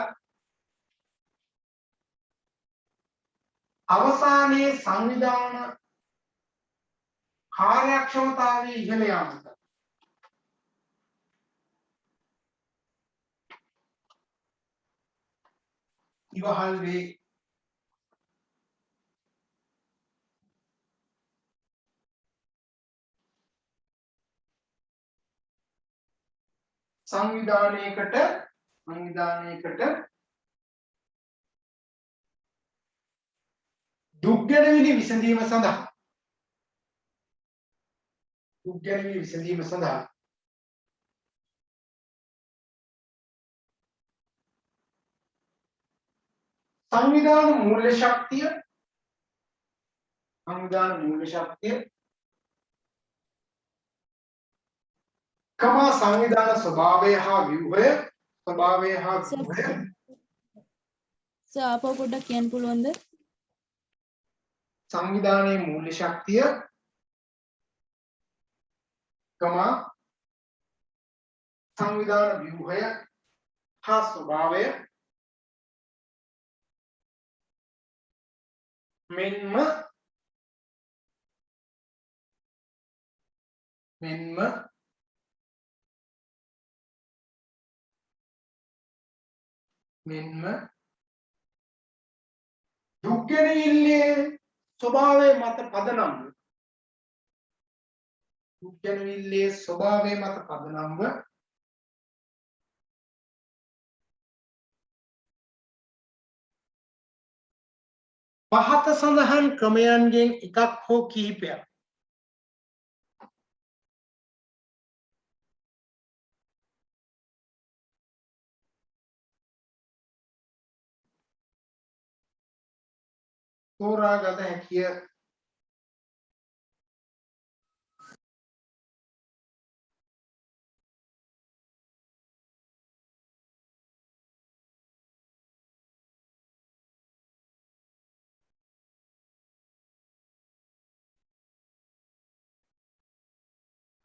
අවසානයේ සංවිධාන කාර්යක්ෂමතාවයේ ඉහළ යාමට ඉවහල් වේ. සංවිධානයකට දුක් ගැනවිලි විසඳීම සඳහා සංවිධාන මූල්‍ය ශක්තිය කමා සංවිධාන ස්වභාවය හා ව්‍යුහය ආපහු පොඩ්ඩක් කියන්න පුළුවන්ද? සංවිධානයේ මූල්‍ය ශක්තිය කමා සංවිධාන ව්‍යුහය හා ස්වභාවය මෙන්ම දුක් ගැනවිල්ලේ ස්වභාවය මත පදනම්ව පහත සඳහන් ක්‍රමයන්ගෙන් එකක් හෝ කිහිපයක් තෝරාගත හැකිය.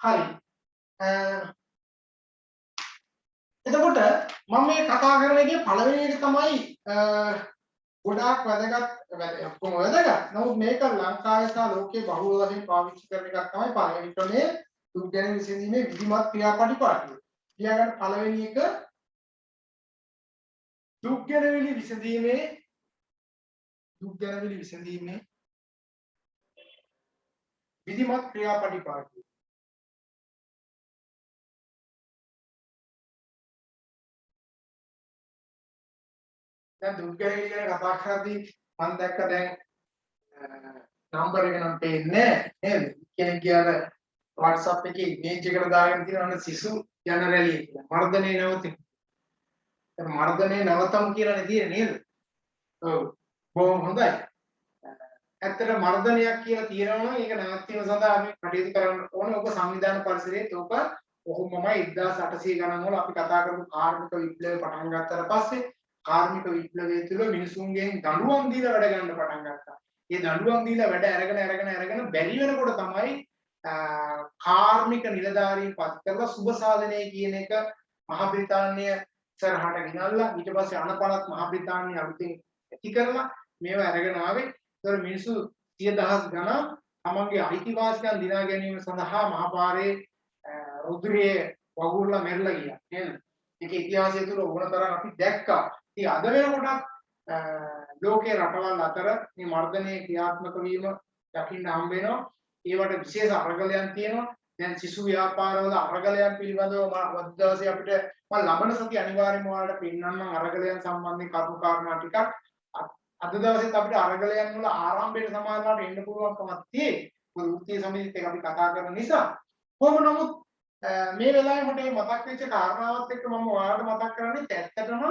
හරි. එතකොට මම මේ කතා කරන එකේ පළවෙනි එක තමයි ගොඩාක් වැදගත්. නමුත් මේක ලංකාවේ සහ ලෝකයේ බහුල වශයෙන් පාවිච්චි කරන එකක් තමයි පළවෙනි ක්‍රමයේ දුක් ගැන විසඳීමේ විධිමත් ක්‍රියාපටිපාටිය. ඊළඟට පළවෙනි එක දුක් ගැනවිලි විසඳීමේ විධිමත් ක්‍රියාපටිපාටිය. දැන් දුක් ගැනවිලි ගැන කතා කරද්දී මම දැක්ක දැන් නම්බර් එක නම් පේන්නේ නේද? කෙනෙක් කියලා WhatsApp එකේ image එකට දාගෙන තියෙනවා සිසු යන රැළිය කියලා. මර්ධනයේ නැවතිමු. දැන් මර්ධනයේ නැවතමු කියලානේ තියෙන්නේ නේද? ඔව්. බොහොම හොඳයි. ඇත්තට මර්ධනයක් කියලා තියෙනවා නම් ඒක නැවැත්වීම සඳහා අපි කටයුතු කරන්න ඕනේ. ඔබ සංවිධාන පරිසරයේ ඔබ කොහොමමයි 1800 ගණන් වල අපි කතා කරපු කාර්මික විප්ලවය පටන් ගත්තට පස්සේ කාර්මික විප්ලවය තුළ මිනිසුන්ගෙන් දඬුවම් දීලා වැඩ ගන්න පටන් ගත්තා. ඒ දඬුවම් දීලා වැඩ අරගෙන බැරි වෙනකොට තමයි කාර්මික නිලධාරීන් පත් කරලා සුබ සාධනය කියන එක මහ බ්‍රිතාන්‍ය ඉස්සරහට ගෙනල්ලා ඊට පස්සේ අනපනත් මහ බ්‍රිතාන්‍ය අලුතින් ඇති කරලා මේවා අරගෙන ආවේ. ඒතර මිනිස්සු 100,000 ගණන් තමන්ගේ අයිතිවාසිකම් දිනා ගැනීම සඳහා මහපාරේ රුධිරයේ වගුරුලා මෙරලා ගියා නේද? ඒක ඉතිහාසය තුළ ඕනතරම් අපි දැක්කා. ඉතින් අද වෙනකොට ලෝකේ රටවල් අතර මේ මර්ධනයේ ක්‍රියාත්මක වීම දකින්න හම්බ වෙනවා. ඒවට විශේෂ අරගලයන් තියෙනවා. දැන් සිසු ව්‍යාපාරවල අරගලයන් පිළිබඳව වද දවසේ අපිට මම ලබන සතිය අනිවාර්යයෙන්ම ඔයාලට පෙන්නන්නම් අරගලයන් සම්බන්ධයෙන් කරුණු කාරණා ටිකක්. අද දවසේත් අපිට අරගලයන් වල ආරම්භයේ සමානවට එන්න පුළුවන්කමක් තියෙයි. මොකද වෘත්තීය සමිතියත් එක්ක අපි කතා කරන නිසා. කොහොම නමුත් මේ වෙලාවේ මට මතක් වෙච්ච කාරණාවත් එක්ක මම ඔයාලට මතක් කරන්නේ ඇත්තටම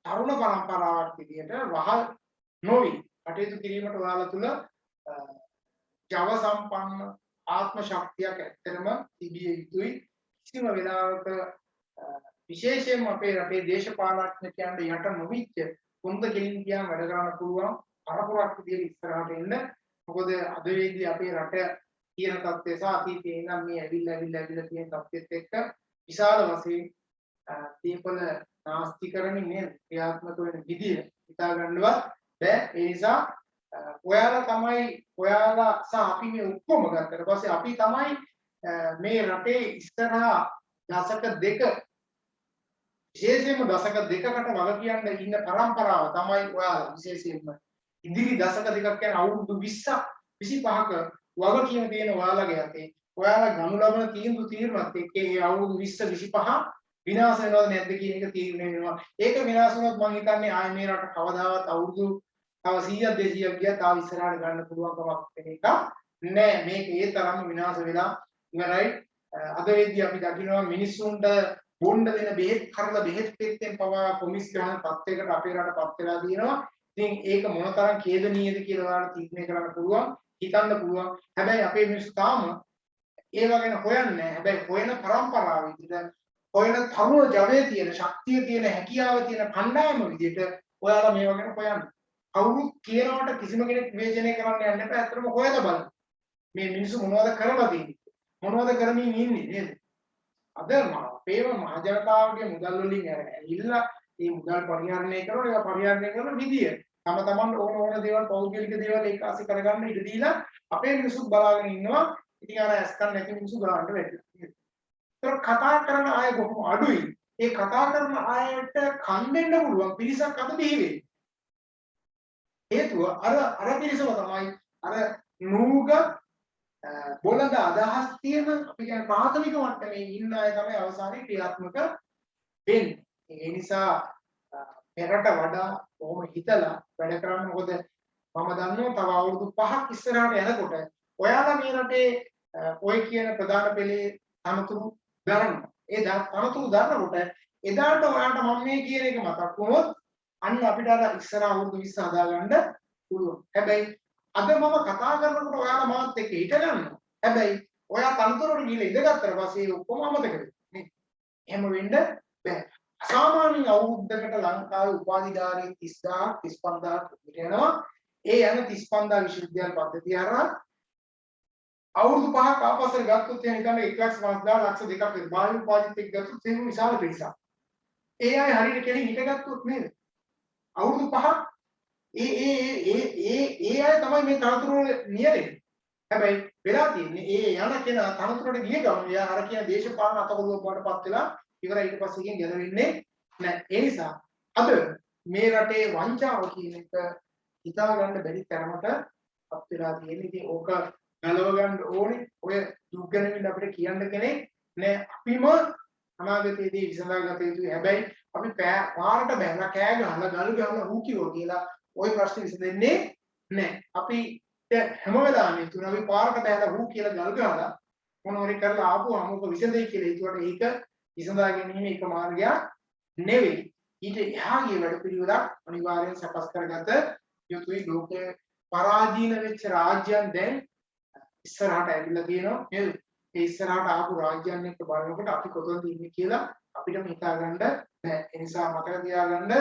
තරුණ පරම්පරාවක් විදියට වහල් නොවි කටයුතු කිරීමට ඔයාලා තුල ජව සම්පන්න ආත්ම ශක්තියක් ඇත්තටම තිබිය යුතුයි. කිසිම වෙලාවක විශේෂයෙන්ම අපේ රටේ දේශපාලනඥයන්ට යට නොවිච්ච කොන්ද කෙලින් කියන් වැඩ කරන්න පුළුවන් පරපුරක් විදියට ඉස්සරහට එන්න. මොකද අද වේදී අපේ රට තියෙන තත්ත්වය සහ අතීතයේ ඉඳන් මේ ඇවිල්ලා තියෙන තත්ත්වෙත් එක්ක විශාල වශයෙන් දීපල නාස්තිකරණින් නේද ක්‍රියාත්මක වෙන විදිය හිතා ගන්නවත් බෑ. ඒ නිසා ඔයාලා සහ අපි මේ ඔක්කොම ගත්තට පස්සේ අපි තමයි මේ රටේ ඉස්සරහා දශක දෙක විශේෂයෙන්ම දශක දෙකකට වග කියන්න ඉන්න පරම්පරාව තමයි ඔයාලා. විශේෂයෙන්ම ඉදිරි දශක දෙකක් කියන අවුරුදු 20ක් 25ක වගකීම තියෙන ඔයාලගේ අතේ. ඔයාලා ගනු ලබන තීරණත් එක්ක මේ අවුරුදු 20 25 විනාශ වෙනවද නැද්ද කියන එක තීරණය වෙනවා. ඒක විනාශ වුණොත් මම හිතන්නේ ආයේ මේ රට කවදාවත් අවුරුදු තව 100ක් 200ක් ගියා තාම ඉස්සරහට ගන්න පුළුවන්කමක් වෙන එක නෑ. මේක ඒ තරම්ම විනාශ වෙලා ඉවරයි. අද වෙද්දී අපි දකිනවා මිනිස්සුන්ට බොණ්ඩ දෙන බෙහෙත් කරලා බෙහෙත් පෙත්තෙන් පවා කොමිස් ගන්න තත්යකට අපේ රටපත් වෙලා තියෙනවා. ඉතින් ඒක මොනතරම් ඛේදනීයද කියලා ඔයාලට තීරණය කරන්න පුළුවන්, හිතන්න පුළුවන්. හැබැයි අපේ මිනිස්සු තාම ඒව ගැන හොයන්නේ නැහැ. හැබැයි හොයන පරම්පරාව විදිහට හොයන තරුණ ජවයේ තියෙන ශක්තිය තියෙන හැකියාව තියෙන කණ්ඩායම විදිහට ඔයාලා මේව ගැන හොයන්න. කවුරුත් කියනවට කිසිම කෙනෙක් විවේචනය කරන්න යන්න එපා. ඇත්තටම හොයලා බලන්න. මේ මිනිස්සු මොනවද කරලා තියෙන්නේ? මොනවද කරමින් ඉන්නේ නේද? අද අපේම මහ ජනතාවගේ මුදල් වලින් ඇවිල්ලා මේ මුදල් පරිහරණය කරන ඒවා පරිහරණය කරන විදිය තමන්ට ඕන දේවල් පෞද්ගලික දේවල් ඒකාසි කරගන්න ඉඩ දීලා අපේ මිනිස්සු බලාගෙන ඉන්නවා. ඉතින් අර ඇස්කන් නැති මිනිස්සු ගාන්න වැටෙනවා. ඒක කතා කරන අය බොහොම අඩුයි. ඒ කතා කරන අයට කන් දෙන්න පුළුවන් පිරිසක් අද බිහි වෙන්නේ. හේතුව අර පිරිසම තමයි අර නූග බොළඳ අදහස් තියෙන අපි කියන ප්‍රාථමික මට්ටමේ ඉන්න අය තමයි අවසානයේ ක්‍රියාත්මක වෙන්නේ. ඒ නිසා පෙරට වඩා කොහොම හිතලා වැඩ කරන්න. මොකද මම දන්නවා තව අවුරුදු 5ක් ඉස්සරහට යනකොට ඔයාලා මේ රටේ ඔය කියන ප්‍රධාන පෙළේ තනතුරු දරනවා. ඒ තනතුරු දරනකොට එදාට ඔයාලට මම මේ කියන එක මතක් වුණොත් අන්න අපිට අර ඉස්සර අවුරුදු 20 හදාගන්න පුළුවන්. හැබැයි අද මම කතා කරනකොට ඔයාලා මාත් එක්ක හිට ගන්නවා. හැබැයි ඔයා තනතුරට ගිහලා ඉඳගත්තට පස්සේ ඔක්කොම අමතක වෙනවා. එහෙම වෙන්න බෑ. සාමාන්‍ය අවුරුද්දකට ලංකාවේ උපාධිධාරී 30000 35000 යනවා. ඒ යන 35000 විශ්වවිද්‍යාල පද්ධතිය හරහා අවුරුදු 5ක් ආපස්සට ගත්තොත් එහෙනම් හිතන්න 1,50,000 ලක්ෂ දෙකක් වෙනවා. බාහිර උපාධිත් එක්ක ගත්තොත් ඒක විශාල පිරිසක්. ඒ අය හරියට කෙලින් හිටගත්තොත් නේද? අවුරුදු 5ක් ඒ අය තමයි මේ තනතුරු නියැලෙන්නේ. හැබැයි වෙලා තියෙන්නේ ඒ යන කෙනා තනතුරට ගිය ගමන් එයා අර කියන දේශපාලන අතකොළුවක් වඩපත් වෙලා ඉවරයි. ඊට පස්සේ එකෙන් ගැලවෙන්නේ නැහැ. ඒ නිසා අද මේ රටේ වංචාව කියන එක හිතා ගන්න බැරි තරමට පත් වෙලා තියෙන්නේ. ඉතින් ඕක ගලව ගන්න ඕනේ. ඔය දුක් ගැනීම අපිට කියන්න කෙනෙක් නෑ. අපිම අනාගතයේදී විසඳාගත යුතුයි. හැබැයි අපි පාරට බැලලා කෑ ගහලා ගල් ගහලා ඌ කිව්වා කියලා ওই ප්‍රශ්නේ විසඳෙන්නේ නෑ. අපි දැන් හැම වෙලාවෙම තුන අපි පාරකට ඇවිල්ලා හූ කියලා ගල් ගහලා මොනවරි කරලා ආපුවාම ඔක විසඳෙයි කියලා ඒකට ඒක විසඳා ගැනීම එක මාර්ගයක් නෙවෙයි. ඊට එහා ගිය වැඩ පිළිවෙලක් අනිවාර්යෙන් සකස් කරගත යුතුයි. ලෝකයේ පරාජීන වෙච්ච රාජ්‍යයන් දැන් ඉස්සරහට ඇවිල්ලා තියෙනවා නේද? ඒ ඉස්සරහට ආපු රාජ්‍යයන් එක්ක බලනකොට අපි කොතනද ඉන්නේ කියලා අපිට හිතා ගන්න බෑ. ඒ නිසා මතක තියාගන්න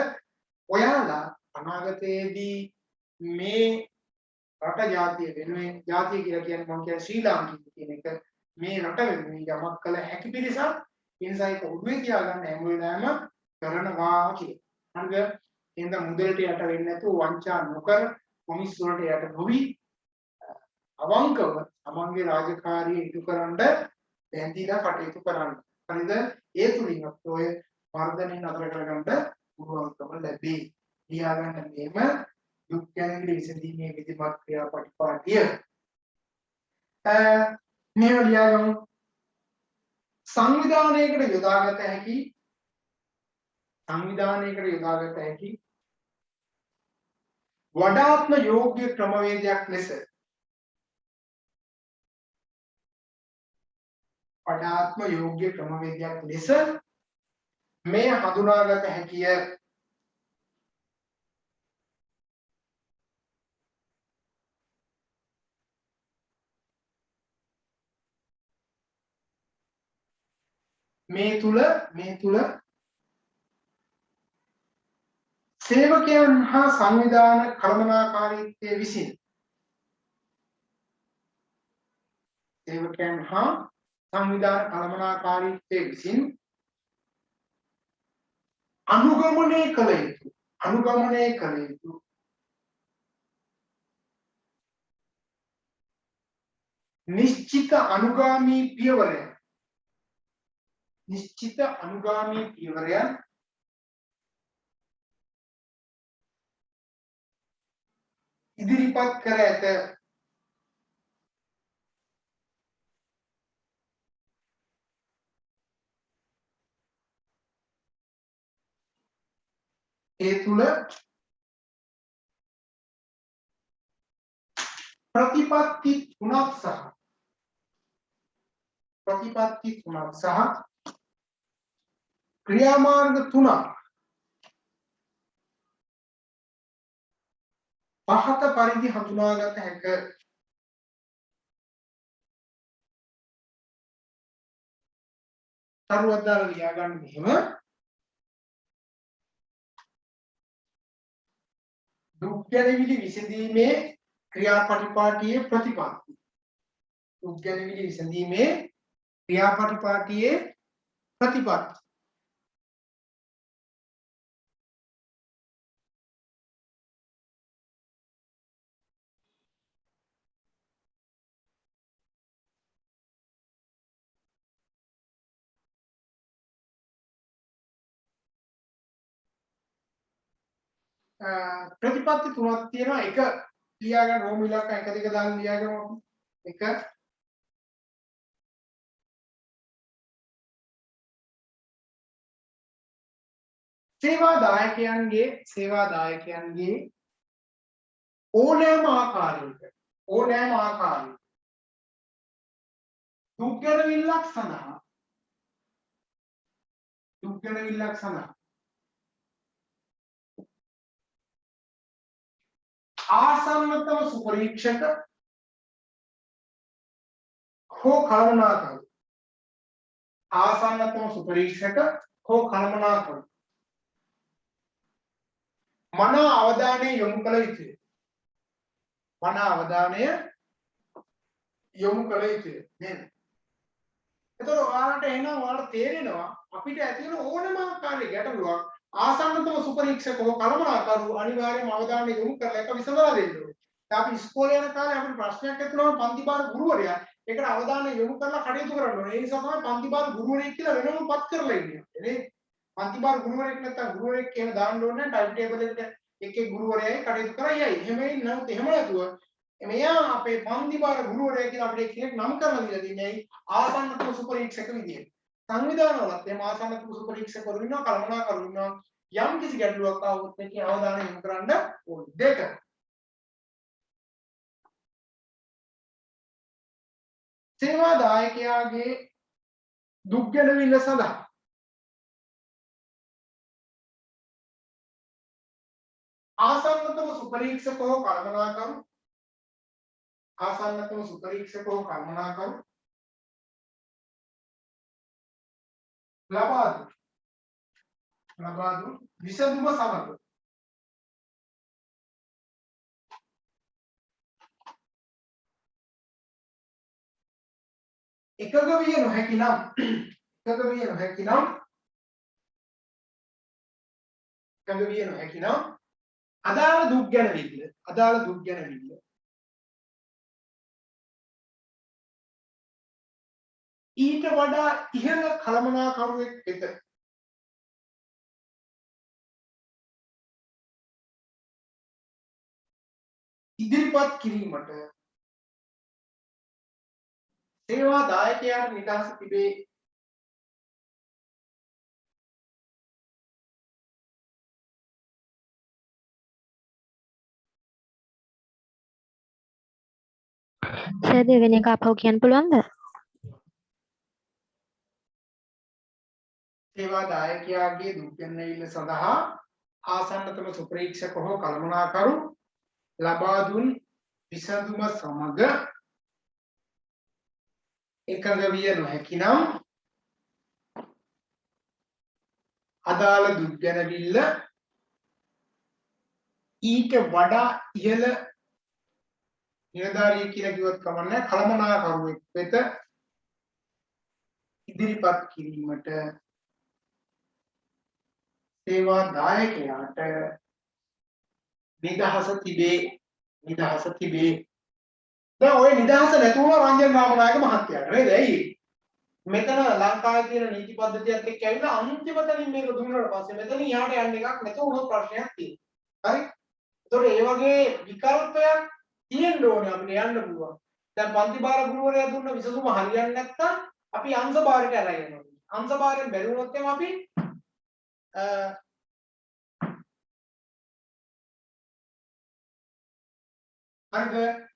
ඔයාලා අනාගතයේදී මේ රට ජාතිය වෙනුවෙන් ජාතිය කියලා කියන්නේ මම කියන්නේ ශ්‍රී ලාංකික කියන එක මේ රට වෙනුවෙන් යමක් කළ හැකි පිරිසක්. ඒ නිසා ඒක උඩුවේ තියාගන්න හැම වෙලාවෙම කරනවා කියලා. හරිද? එහෙනම් මුදලට යට වෙන්නේ නැතුව වංචා නොකර කොමිස් වලට යට නොවි අවංකව තමන්ගේ රාජකාරිය ඉටු කරන්න බැඳිලා කටයුතු කරන්න. හරිද? ඒ තුලින් ඔය වර්ධනය නතර කරගන්න පුළුවන්කම ලැබේ. ලියාගන්න මේම දුක් ගැනීම විසඳීමේ විධිමත් ක්‍රියාපටිපාටිය. මේව ලියාගමු. සංවිධානයකට යොදාගත හැකි වඩාත්ම යෝග්‍ය ක්‍රමවේදයක් ලෙස මේ හඳුනාගත හැකිය. මේ තුල සේවකයන් හා සංවිධාන කළමනාකාරීත්වයේ විසින් අනුගමනය කළ යුතු නිශ්චිත අනුගාමී පියවරයන් ඉදිරිපත් කර ඇත. ඒ තුල ප්‍රතිපත්ති තුනක් සහ ක්‍රියාමාර්ග තුනක් පහත පරිදි හඳුනාගත හැක. තරුවදාල ලියා ගන්න මෙහෙම දුක් ගැනවිලි විසඳීමේ ක්‍රියාපටිපාටියේ ප්‍රතිපත්ති. ප්‍රතිපත්ති තුනක් තියෙනවා. එක ලියාගන්න රෝම ඉලක්ක 1 2 දාලා ලියාගමු. එක සේවා දායකයන්ගේ ඕනෑම ආකාරයක දුක් ගැනවිල්ලක් සඳහා ආසන්නතම සුපරීක්ෂක හෝ කළමනාකරු මන අවධානය යොමු කළ යුතුය. නේද? එතකොට ඔයාලට තේරෙනවා අපිට ඇති වෙන ඕනම ආකාරයක ගැටලුවක් ආසන්නතම සුපරීක්ෂක හෝ කළමනාකරු අනිවාර්යයෙන්ම අවධානය යොමු කරලා ඒක විසඳලා දෙන්න ඕනේ. දැන් අපි ඉස්කෝලේ යන කාලේ අපිට ප්‍රශ්නයක් ඇතුළම පන්ති බාර ගුරුවරයා ඒකට අවධානය යොමු කරලා කටයුතු කරන්න ඕනේ. ඒ නිසා තමයි පන්ති බාර ගුරුවරයෙක් කියලා වෙනම පත් කරලා ඉන්නේ. නේද? පන්ති බාර ගුරුවරයෙක් නැත්නම් ගුරුවරයෙක් කියන දාන්න ඕනේ නැහැ. ටයිම් ටේබල් එකට එකේ ගුරුවරයයි කටයුතු කරයි. එහෙම නැතුව මෙයා අපේ පන්ති බාර ගුරුවරයා කියලා අපිට කෙනෙක් නම් කරලා දීලා තින්නේ ආසන්නතම සුපරීක්ෂක විදියට. සංවිධානවලත් එහම ආසන්නතම සුපරීක්ෂකවරු ඉන්නවා, කළමනාකරු ඉන්නවා. යම් කිසි ගැටලුවක් ආවොත් මේකේ අවධානය යොමු කරන්න ඕනේ. දෙක සේවා දායකයාගේ දුක් ගැනවිල්ල සඳහා ආසන්නතම සුපරීක්ෂක හෝ කළමනාකරු ආසන්නතම සුපරීක්ෂක හෝ කළමනාකරු ලබා දුන් විසඳුම සමග එකග විය නොහැකි නම් අදාළ දුක් ගැනවිල්ල ඊට වඩා ඉහළ කළමනාකරුවෙක් වෙත ඉදිරිපත් කිරීමට සේවා දායකයාට නිදහස තිබේ. සර් දෙවෙනි එක අපහු කියන්න පුළුවන්ද? සේවා දායකයාගේ දුක් ගැනවිල්ල සඳහා ආසන්නතම සුපරීක්ෂක හෝ කළමනාකරු ලබා දුන් විසඳුම සමග එකඟ විය නොහැකි නම් අදාළ දුක් ගැනවිල්ල ඊට වඩා ඉහළ නිලධාරියෙක් කියලා කිව්වත් කමන්නේ කළමනාකරුවෙක් වෙත ඉදිරිපත් කිරීමට සේවා දායකයාට නිදහස තිබේ. දැන් ওই නිදහස නැතුව රංජන් රාමනායක මහත්තයාට නේද? ඇයි? මෙතන ලංකාවේ තියෙන නීති පද්ධතියත් එක්ක ඇවිල්ලා අන්තිමතලින් මේක දුන්නාට පස්සේ මෙතන යාට යන්න එකක් නැතුව උනොත් ප්‍රශ්නයක් තියෙනවා. හරි? ඒතකොට ඒ වගේ විකල්පයක් තියෙන්න ඕනේ අපිට යන්න පුළුවන්. දැන් පන්ති භාර ගුරුවරයා දුන්න විසඳුම හරියන්නේ නැත්නම් අපි අංශ භාරයට අරගෙන යනවා. අංශ භාරයෙන් බැරි වුණොත් එහම අපි හරිද?